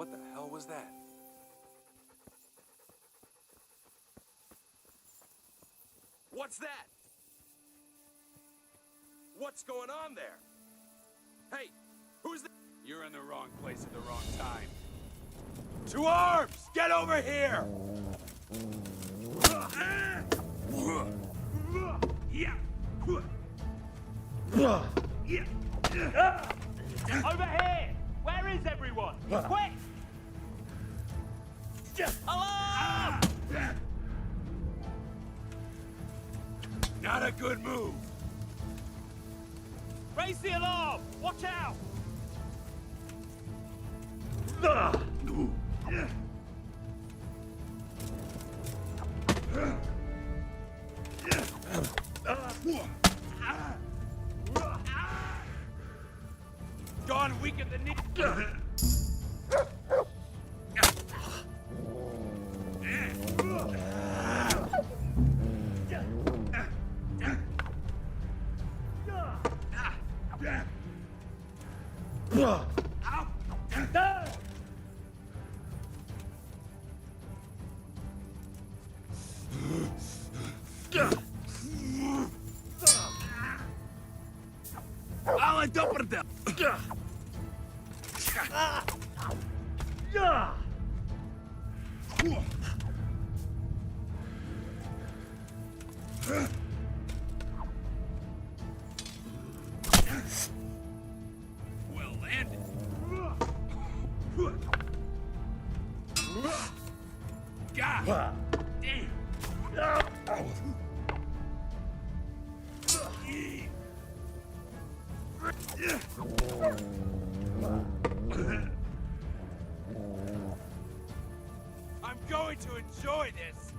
What the hell was that? What's that? What's going on there? Hey, who's that? You're in the wrong place at the wrong time. To arms! Get over here! Over here! Where is everyone? Quick! Alarm! Not a good move. Raise the alarm! Watch out! Gone weak at the knee. Alla doppelda! Well landed. God damn. I'm going to enjoy this.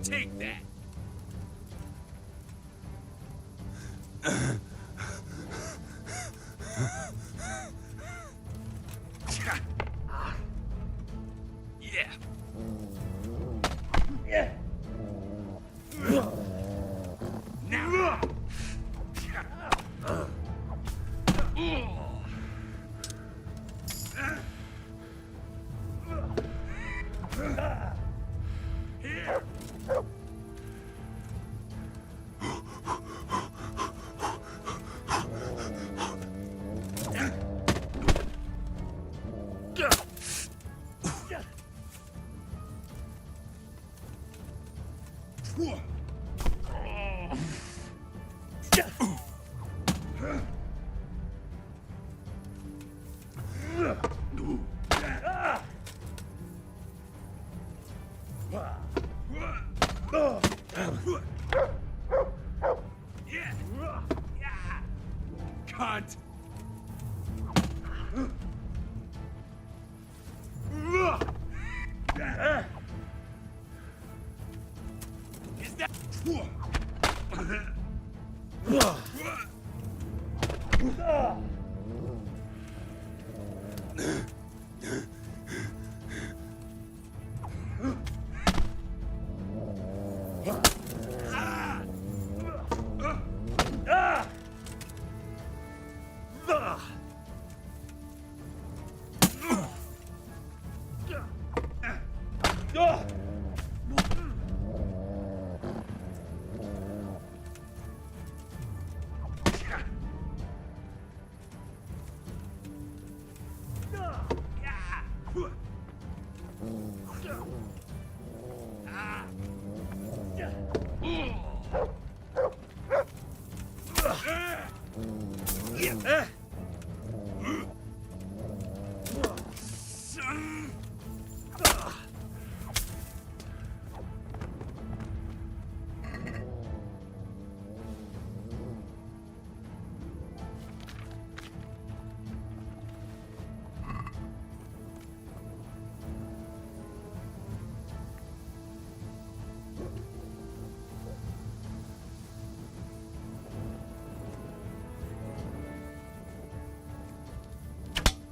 Take that. Yeah. Yeah. Now. Here. Cunt. Is that?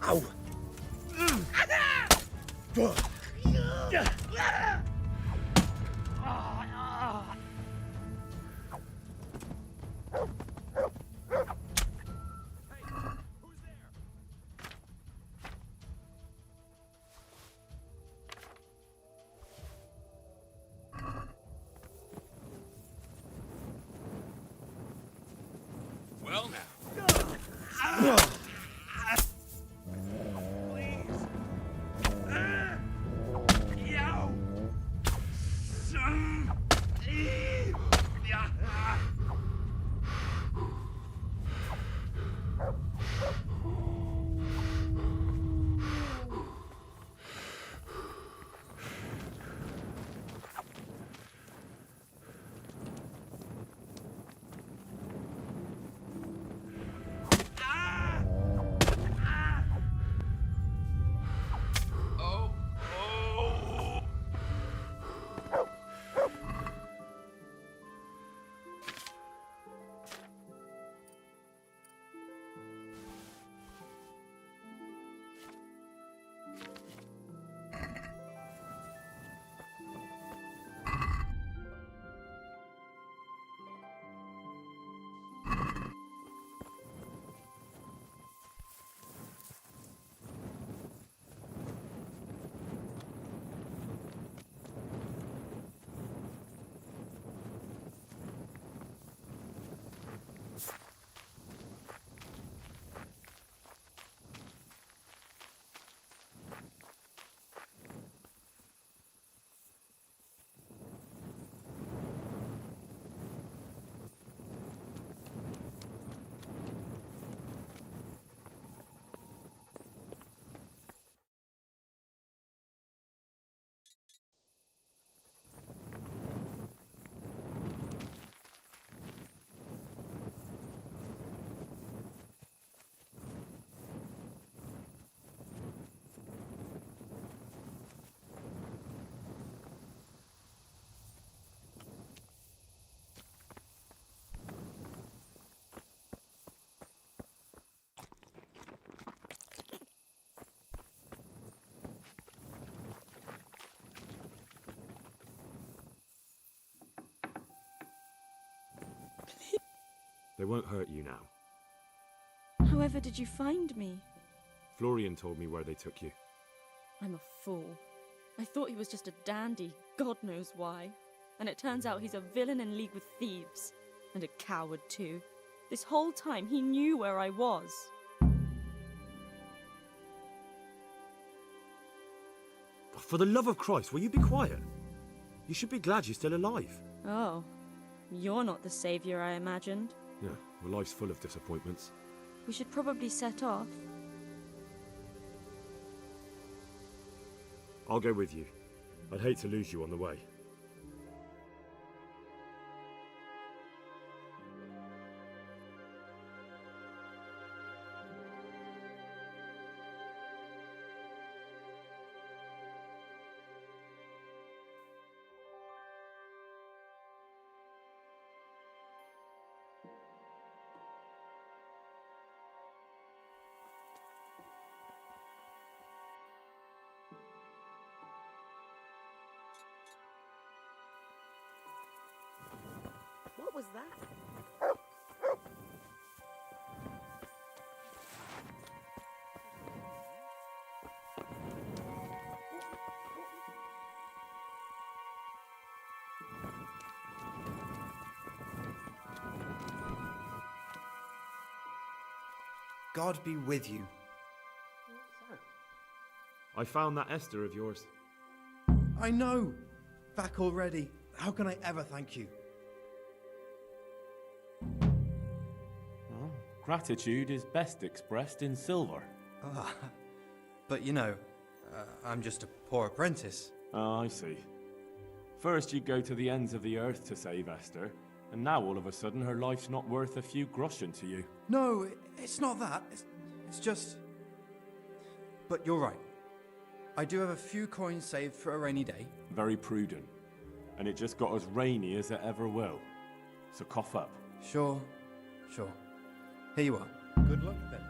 Ow! Well now. They won't hurt you now. However did you find me? Florian told me where they took you. I'm a fool. I thought he was just a dandy, God knows why. And it turns out he's a villain in league with thieves. And a coward too. This whole time he knew where I was. For the love of Christ, will you be quiet? You should be glad you're still alive. Oh, you're not the saviour I imagined. Yeah, well, life's full of disappointments. We should probably set off. I'll go with you. I'd hate to lose you on the way. What was that? God be with you. I found that Esther of yours. I know! Back already. How can I ever thank you? Well, gratitude is best expressed in silver. Ah, but you know, I'm just a poor apprentice. Oh, I see. First you go to the ends of the earth to save Esther, and now all of a sudden her life's not worth a few groschen to you. No, it's not that. It's just... But you're right. I do have a few coins saved for a rainy day. Very prudent. And it just got as rainy as it ever will. So cough up. Sure. Here you are. Good luck then.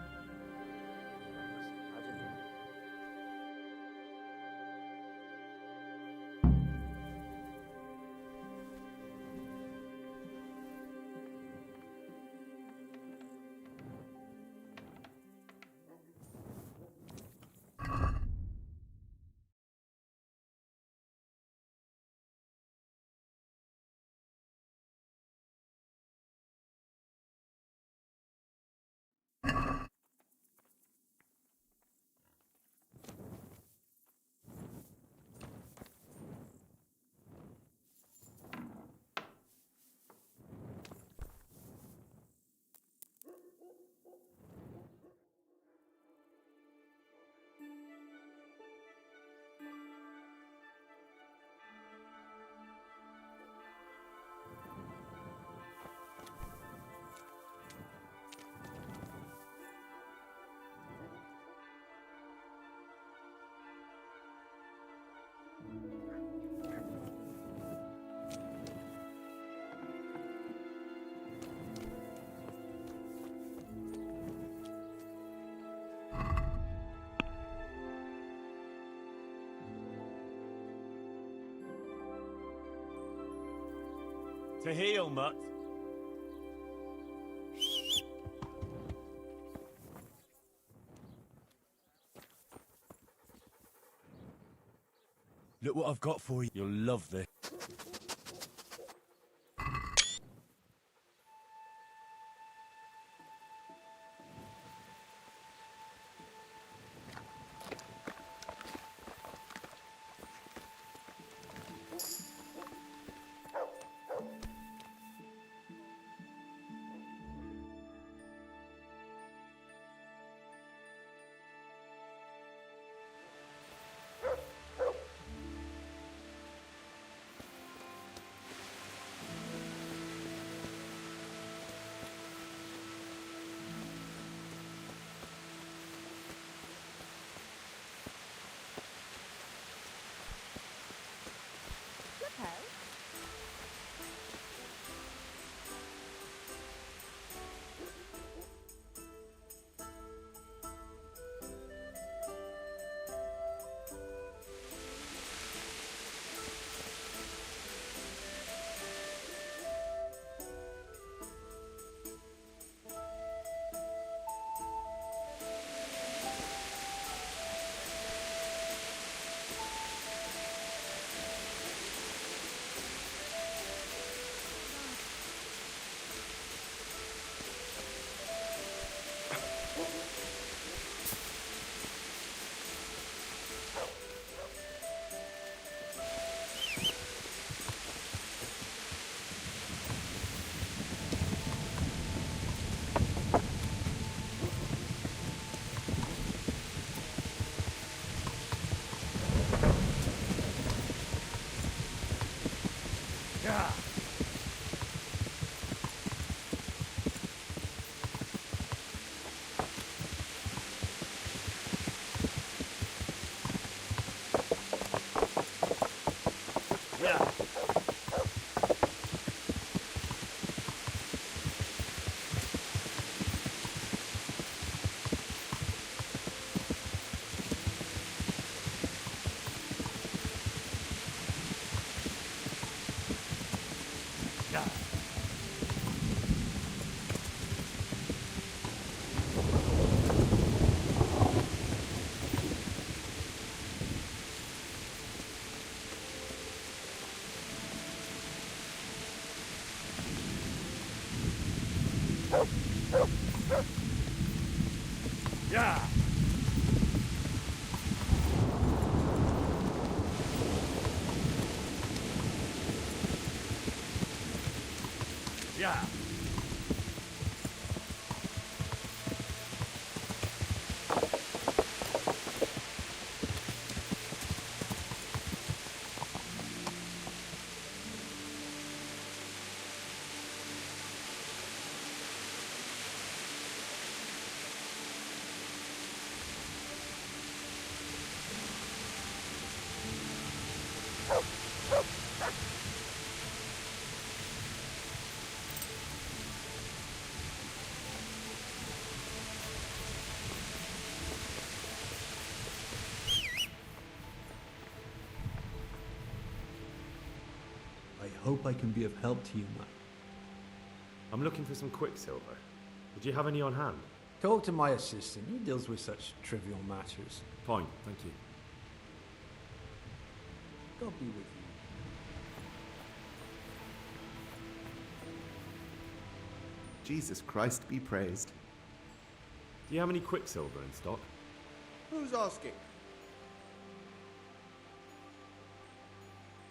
To heal, mutt. Look what I've got for you. You'll love this. Yeah. Yeah. I hope I can be of help to you, man. I'm looking for some quicksilver. Would you have any on hand? Talk to my assistant. He deals with such trivial matters. Fine, thank you. God be with you. Jesus Christ be praised. Do you have any quicksilver in stock? Who's asking?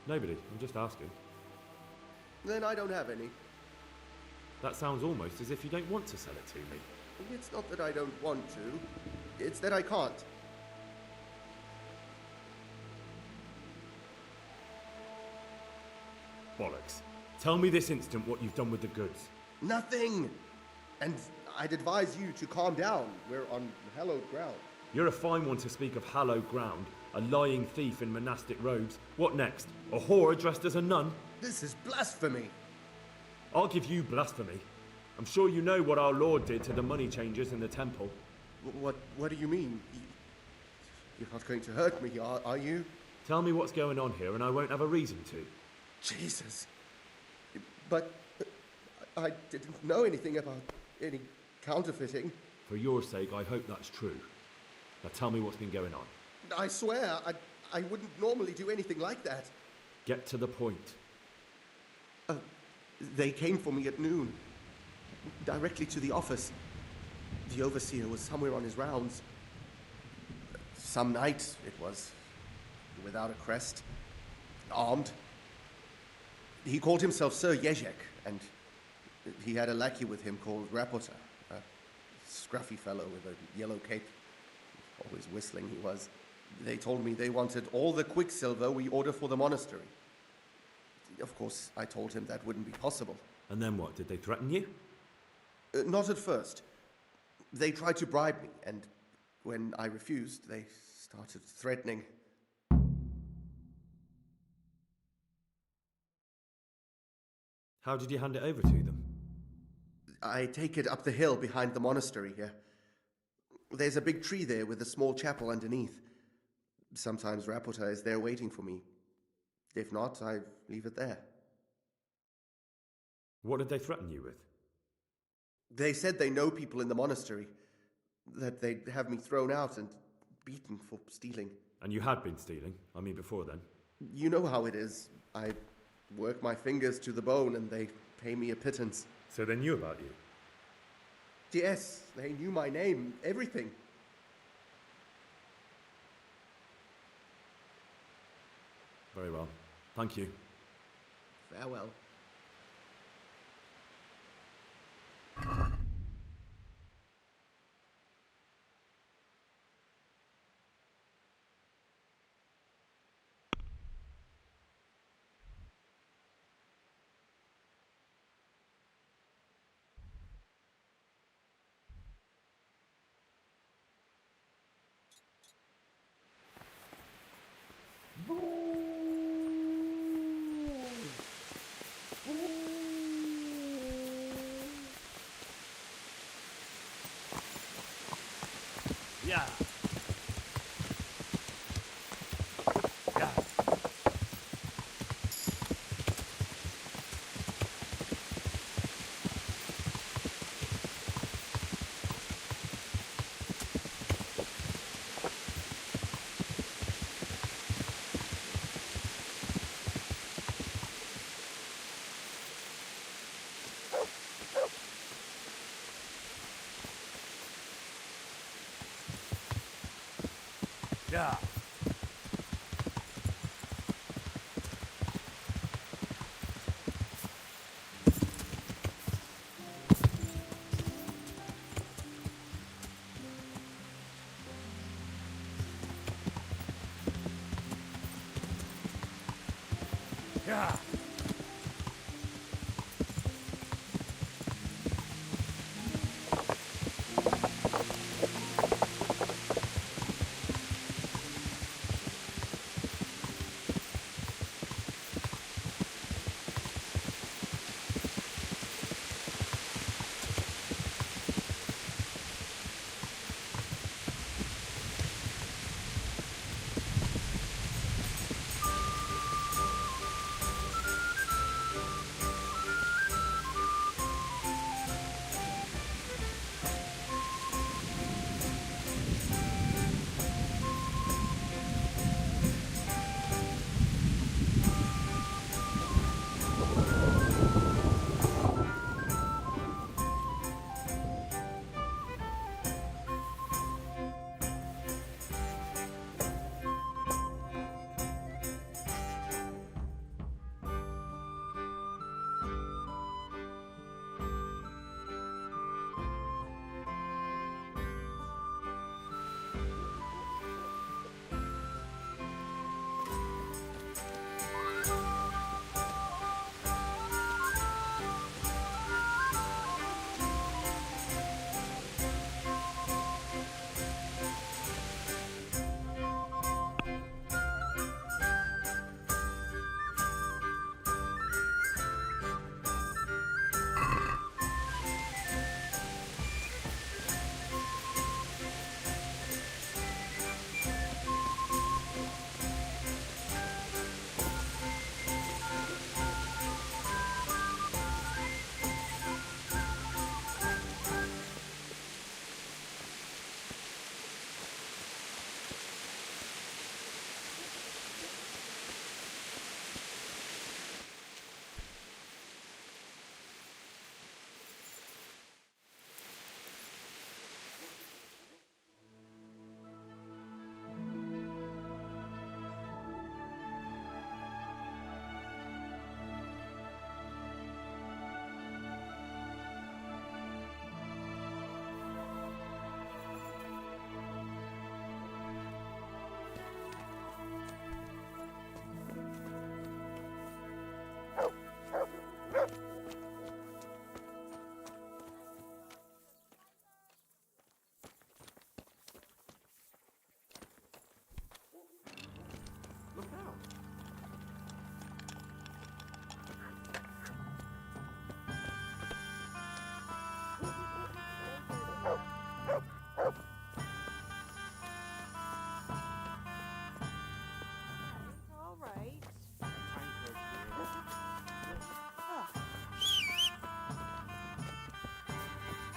Nobody, I'm just asking. Then I don't have any. That sounds almost as if you don't want to sell it to me. It's not that I don't want to, it's that I can't. Bollocks. Tell me this instant what you've done with the goods. Nothing! And I'd advise you to calm down. We're on hallowed ground. You're a fine one to speak of hallowed ground. A lying thief in monastic robes. What next? A whore dressed as a nun? This is blasphemy. I'll give you blasphemy. I'm sure you know what our Lord did to the money changers in the temple. What do you mean? You're not going to hurt me, are you? Tell me what's going on here and I won't have a reason to. Jesus. But I didn't know anything about any counterfeiting. For your sake, I hope that's true. Now tell me what's been going on. I swear, I wouldn't normally do anything like that. Get to the point. They came for me at noon, directly to the office. The overseer was somewhere on his rounds. Some night, it was, without a crest, armed. He called himself Sir Jezhek, and he had a lackey with him called Rapota, a scruffy fellow with a yellow cape. Always whistling he was. They told me they wanted all the quicksilver we order for the monastery. Of course, I told him that wouldn't be possible. And then what? Did they threaten you? Not at first. They tried to bribe me, and when I refused, they started threatening. How did you hand it over to them? I take it up the hill behind the monastery here. There's a big tree there with a small chapel underneath. Sometimes Rapota is there waiting for me. If not, I leave it there. What did they threaten you with? They said they know people in the monastery, that they'd have me thrown out and beaten for stealing. And you had been stealing? I mean, before then? You know how it is. I work my fingers to the bone and they pay me a pittance. So they knew about you? Yes, they knew my name, everything. Very well. Thank you. Farewell. Yeah. Yeah. Yeah. Yeah.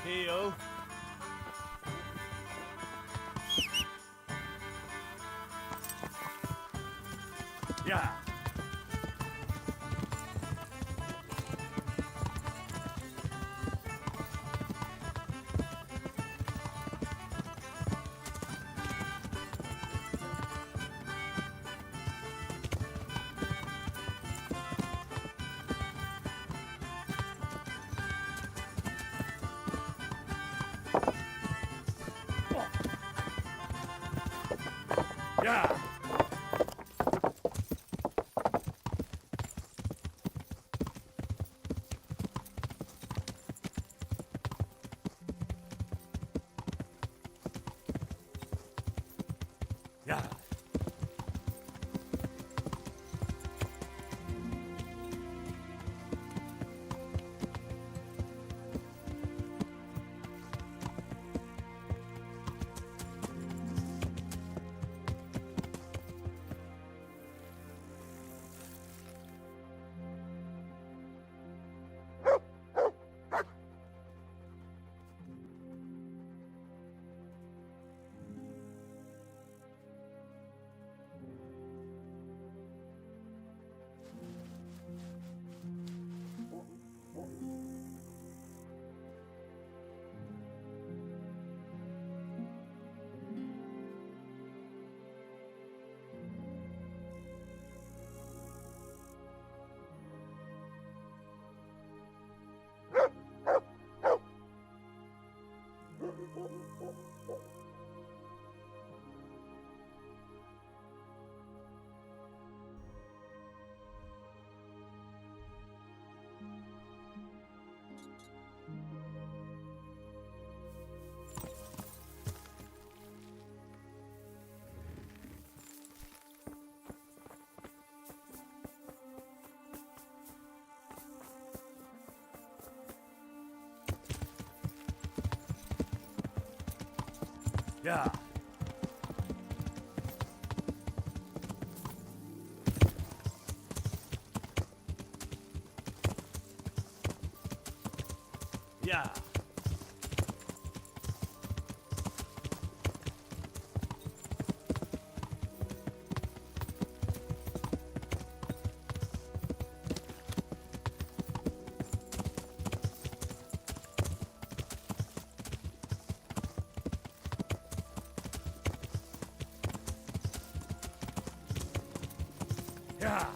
Keo. Yeah. Yeah. Yeah. Yeah. Yeah. Yeah.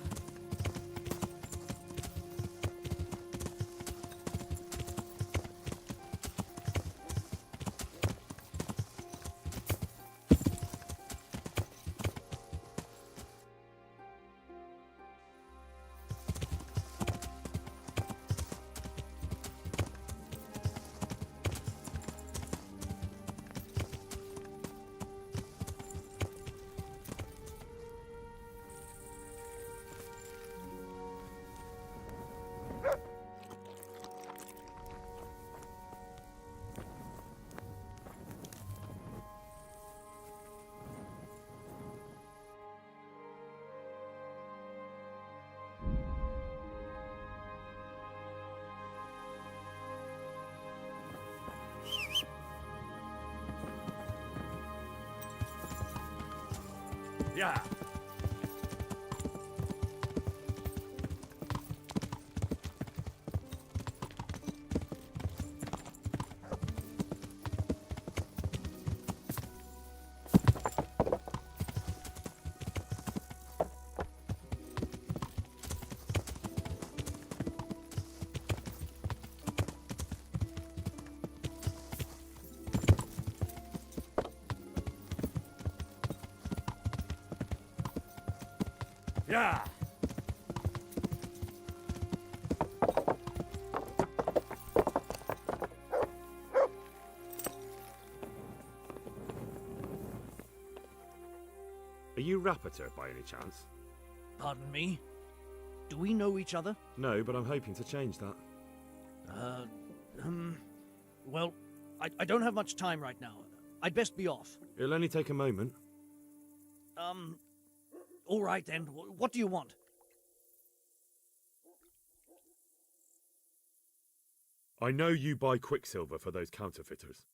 Yeah. Yeah. Are you Rapiter by any chance? Pardon me? Do we know each other? No, but I'm hoping to change that. Well, I don't have much time right now. I'd best be off. It'll only take a moment. All right then. What do you want? I know you buy quicksilver for those counterfeiters.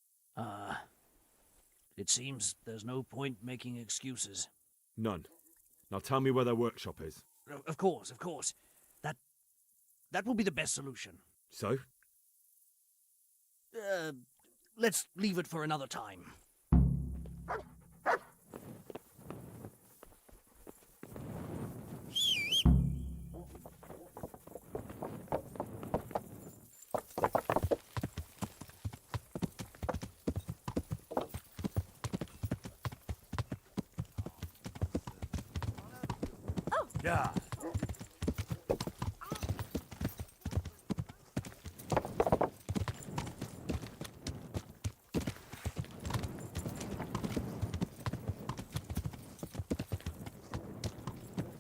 It seems there's no point making excuses. None. Now tell me where their workshop is. Of course, of course. That will be the best solution. So? Let's leave it for another time. Yeah.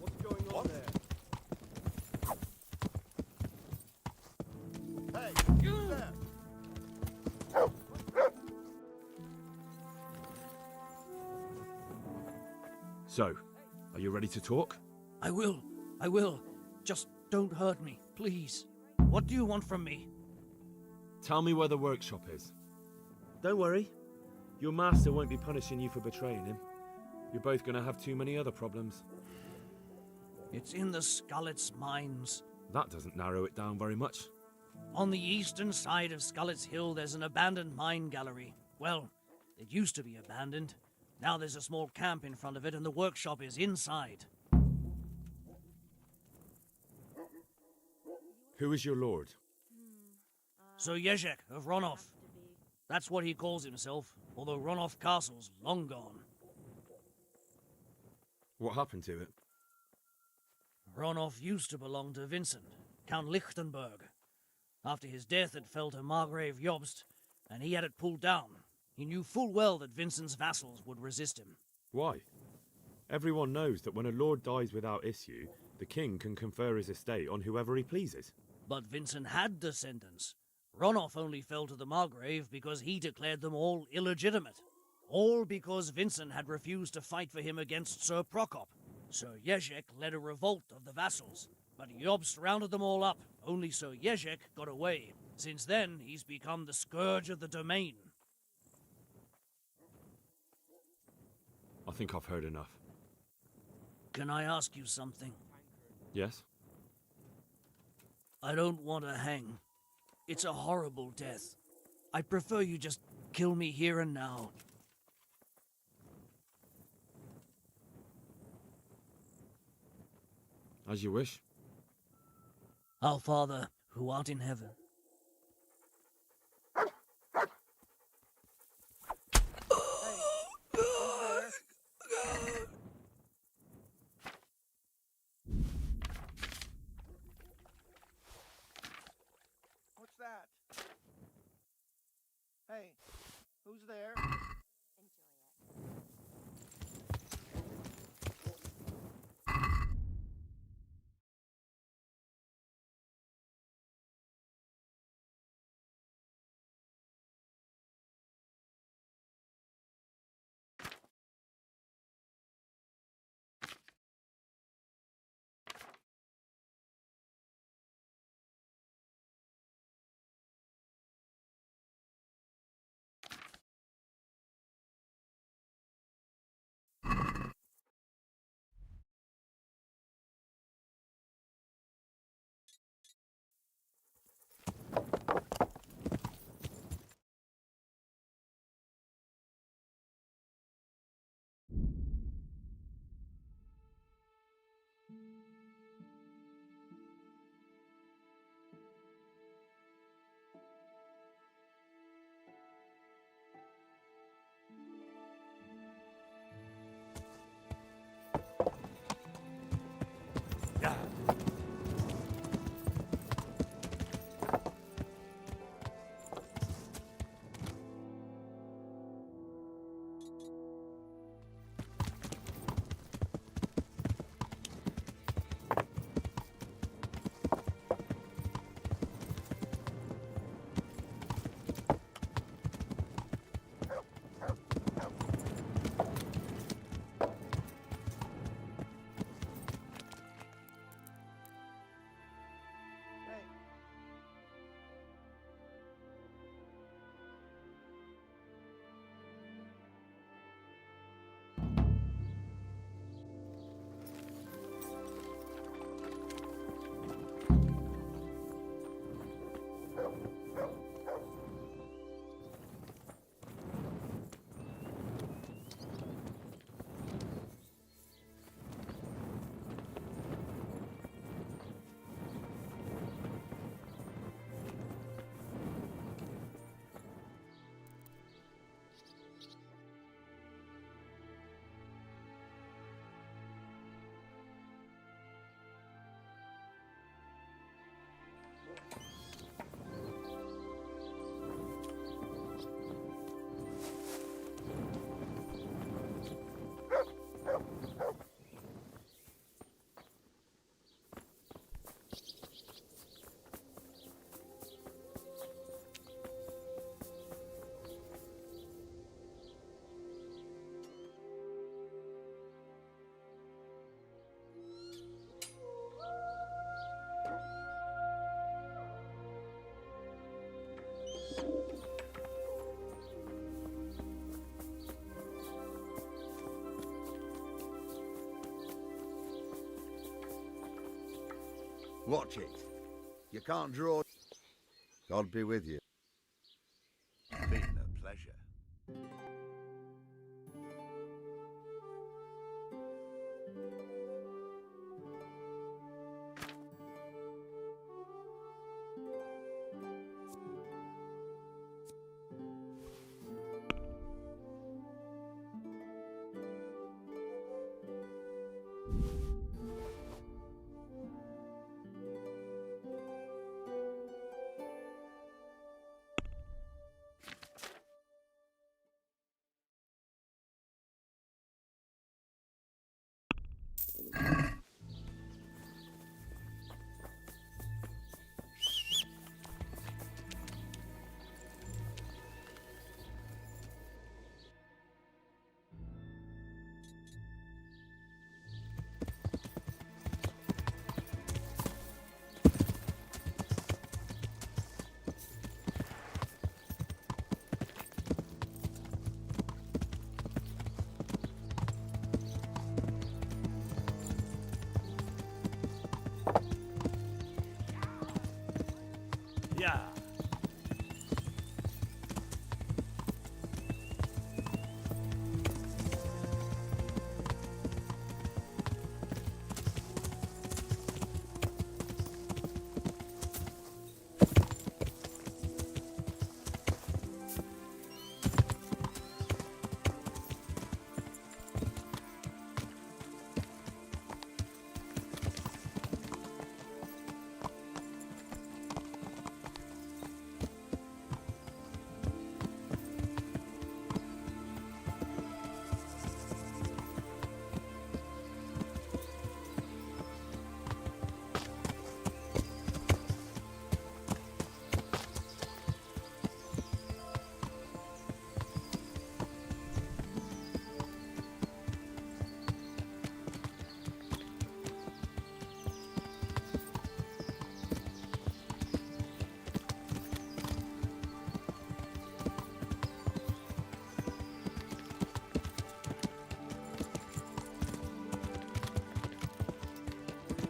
What's going on there? Hey, you there! So, are you ready to talk? I will. Just don't hurt me, please. What do you want from me? Tell me where the workshop is. Don't worry. Your master won't be punishing you for betraying him. You're both going to have too many other problems. It's in the Skullet's mines. That doesn't narrow it down very much. On the eastern side of Skullet's Hill, there's an abandoned mine gallery. Well, it used to be abandoned. Now there's a small camp in front of it, and the workshop is inside. Who is your lord? Sir Jezhek of Ronov. That's what he calls himself, although Ronov Castle's long gone. What happened to it? Ronov used to belong to Vincent, Count Lichtenberg. After his death, it fell to Margrave Jobst, and he had it pulled down. He knew full well that Vincent's vassals would resist him. Why? Everyone knows that when a lord dies without issue, the king can confer his estate on whoever he pleases. But Vincent had descendants. Ronov only fell to the Margrave because he declared them all illegitimate. All because Vincent had refused to fight for him against Sir Prokop. Sir Jezhek led a revolt of the vassals, but Jobst rounded them all up. Only Sir Jezhek got away. Since then, he's become the scourge of the domain. I think I've heard enough. Can I ask you something? Yes? I don't want to hang. It's a horrible death. I prefer you just kill me here and now. As you wish. Our Father, who art in heaven. What's that? Hey, who's there? Watch it. You can't draw. God be with you. Been a pleasure. Yeah.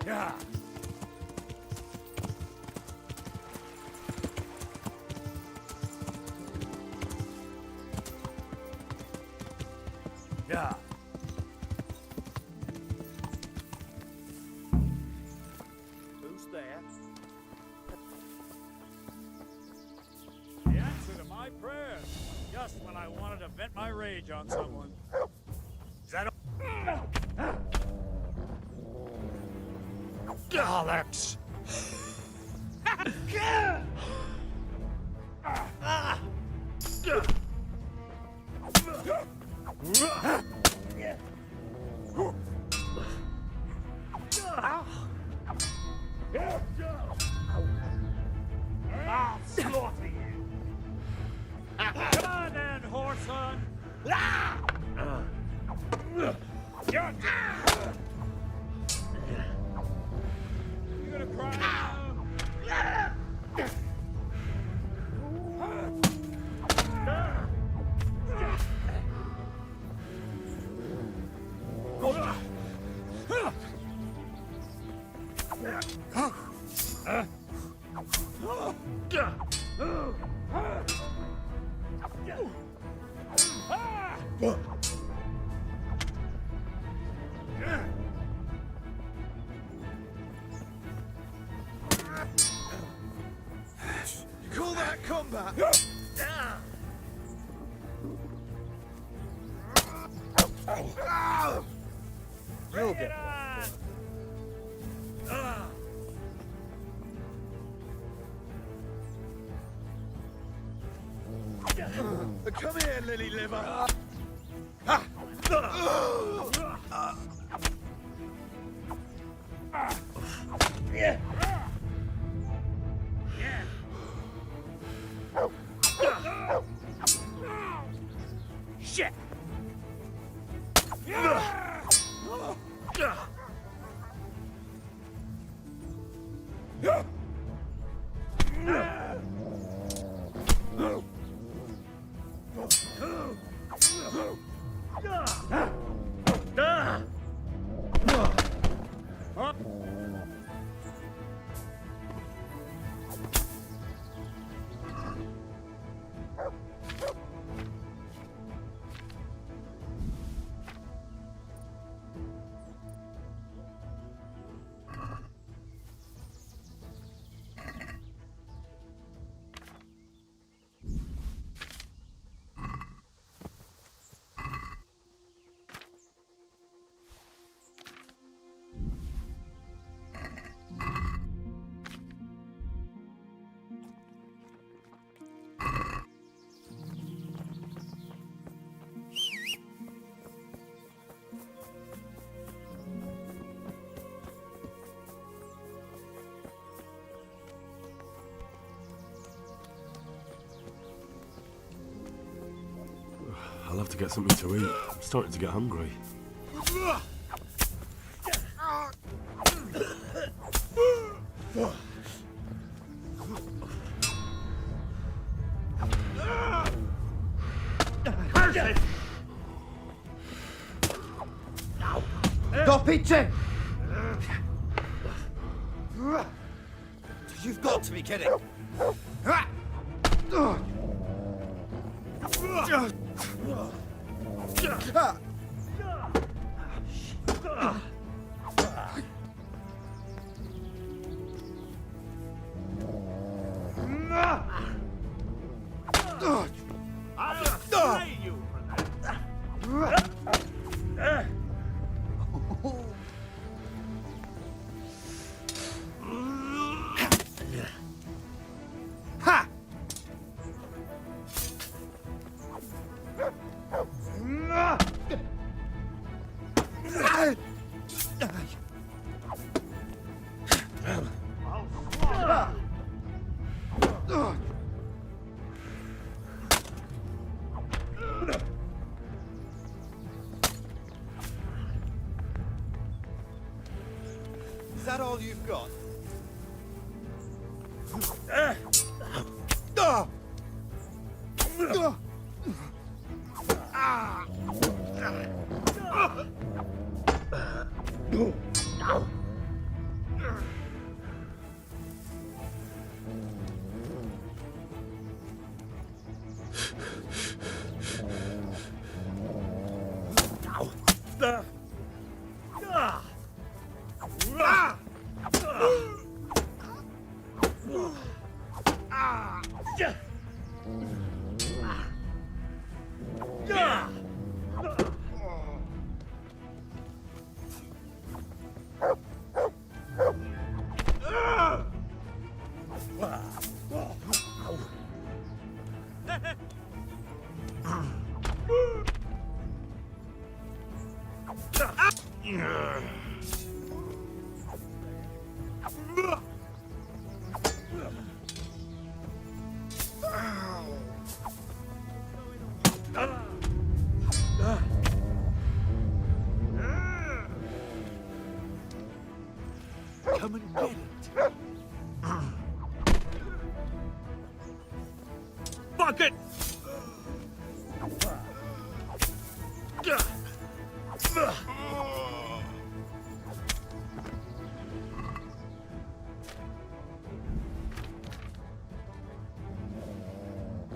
Yeah. Yeah. Who's there? The answer to my prayers. Just when I wanted to vent my rage on someone. Is that all? Alex! I'll slaughter you! Come on then, Whoreson! You're gonna cry now? You call that combat? You'll get Come here, lily liver. Yeah. Shit. I'll have to get something to eat. I'm starting to get hungry. Stop eating! You've got to be kidding! I'll slay you for that. Ha! Is that all you've got? Come and get it. Bucket!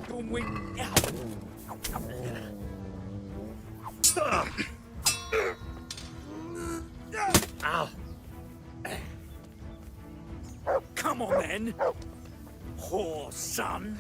Going out. Ow. Come on then, whore son.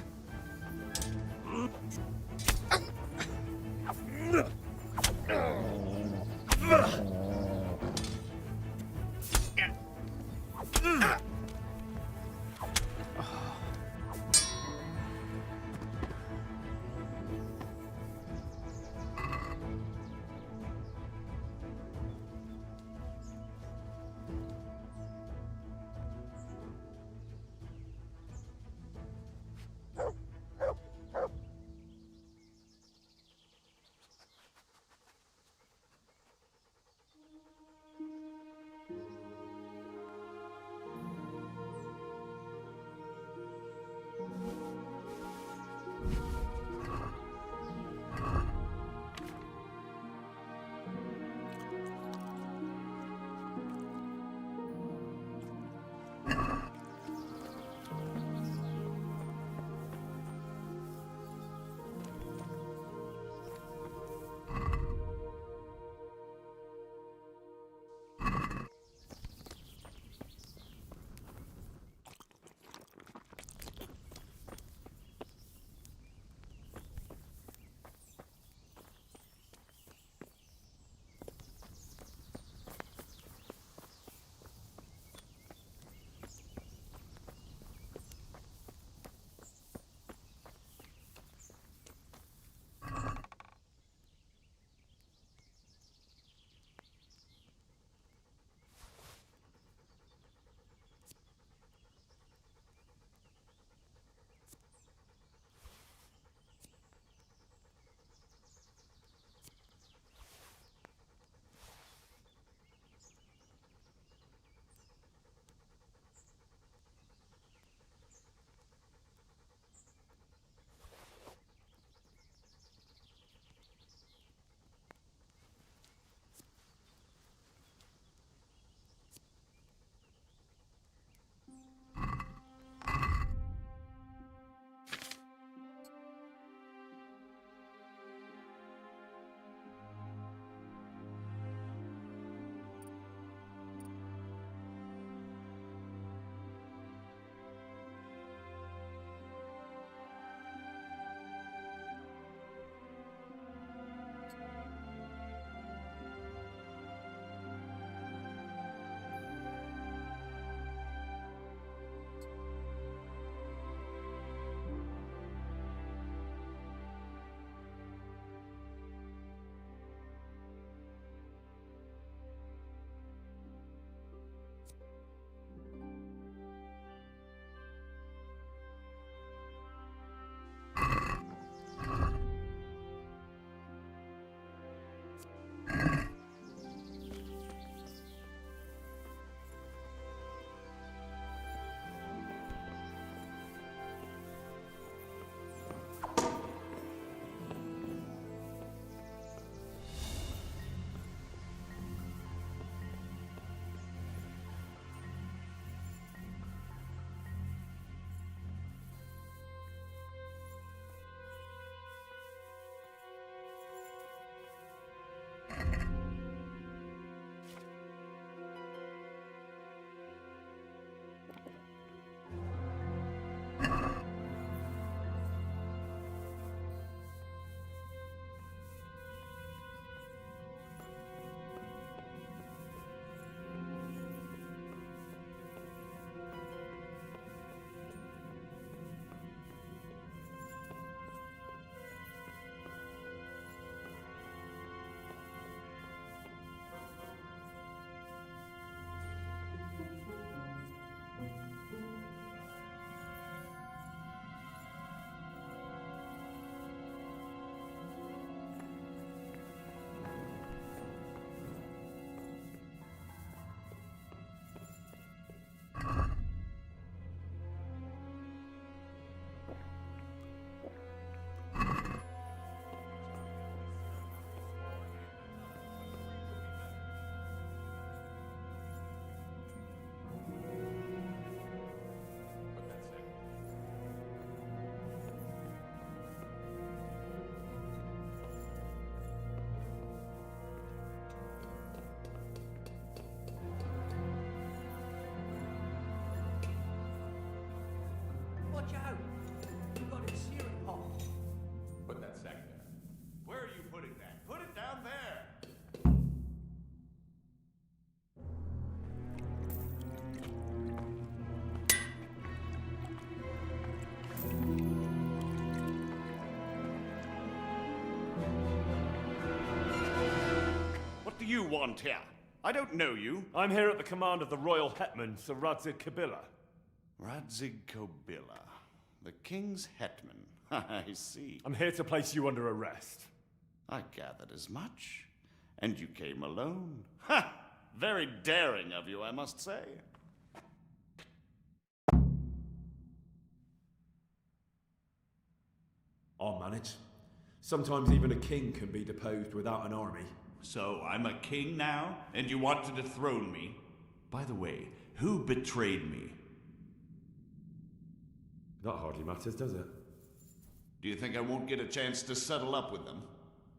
out. You got it searing hot. Put that sack there. Where are you putting that? Put it down there! What do you want here? I don't know you. I'm here at the command of the royal hetman, Sir Jezhek Kabila. Radzig Kobila, the king's hetman. I see. I'm here to place you under arrest. I gathered as much. And you came alone. Ha! Very daring of you, I must say. I'll manage. Sometimes even a king can be deposed without an army. So I'm a king now, and you want to dethrone me? By the way, who betrayed me? That hardly matters, does it? Do you think I won't get a chance to settle up with them?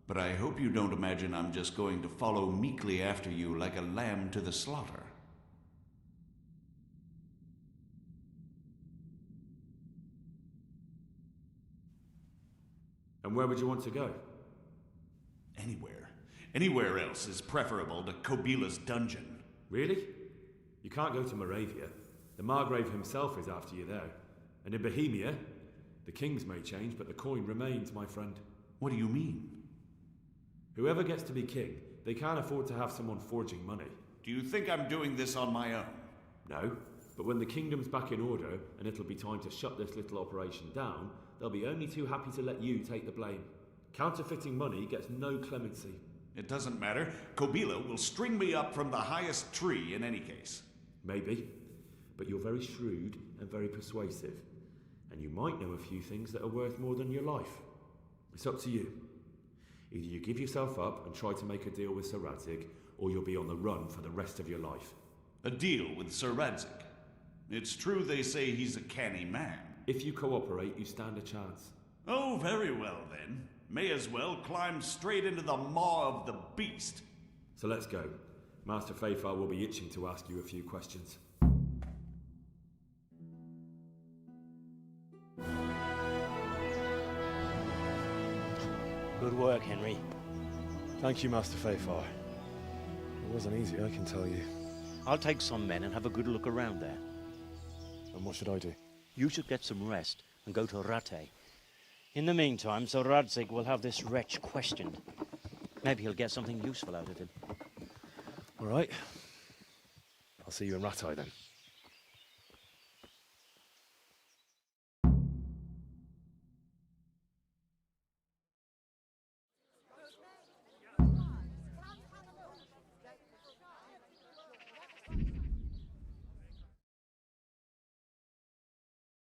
But I hope you don't imagine I'm just going to follow meekly after you like a lamb to the slaughter. And where would you want to go? Anywhere. Anywhere else is preferable to Kobila's dungeon. Really? You can't go to Moravia. The Margrave himself is after you there. And in Bohemia, the kings may change, but the coin remains, my friend. What do you mean? Whoever gets to be king, they can't afford to have someone forging money. Do you think I'm doing this on my own? No, but when the kingdom's back in order, and it'll be time to shut this little operation down, they'll be only too happy to let you take the blame. Counterfeiting money gets no clemency. It doesn't matter. Kobila will string me up from the highest tree in any case. Maybe, but you're very shrewd and very persuasive, and you might know a few things that are worth more than your life. It's up to you. Either you give yourself up and try to make a deal with Sir Jezhek, or you'll be on the run for the rest of your life. A deal with Sir Jezhek? It's true they say he's a canny man. If you cooperate, you stand a chance. Oh, very well then. May as well climb straight into the maw of the beast. So let's go. Master Fafar will be itching to ask you a few questions. Good work, Henry. Thank you, Master Fafar. It wasn't easy, I can tell you. I'll take some men and have a good look around there. And what should I do? You should get some rest and go to Rattay. In the meantime, Sir Jezhek will have this wretch questioned. Maybe he'll get something useful out of him. All right. I'll see you in Rattay then.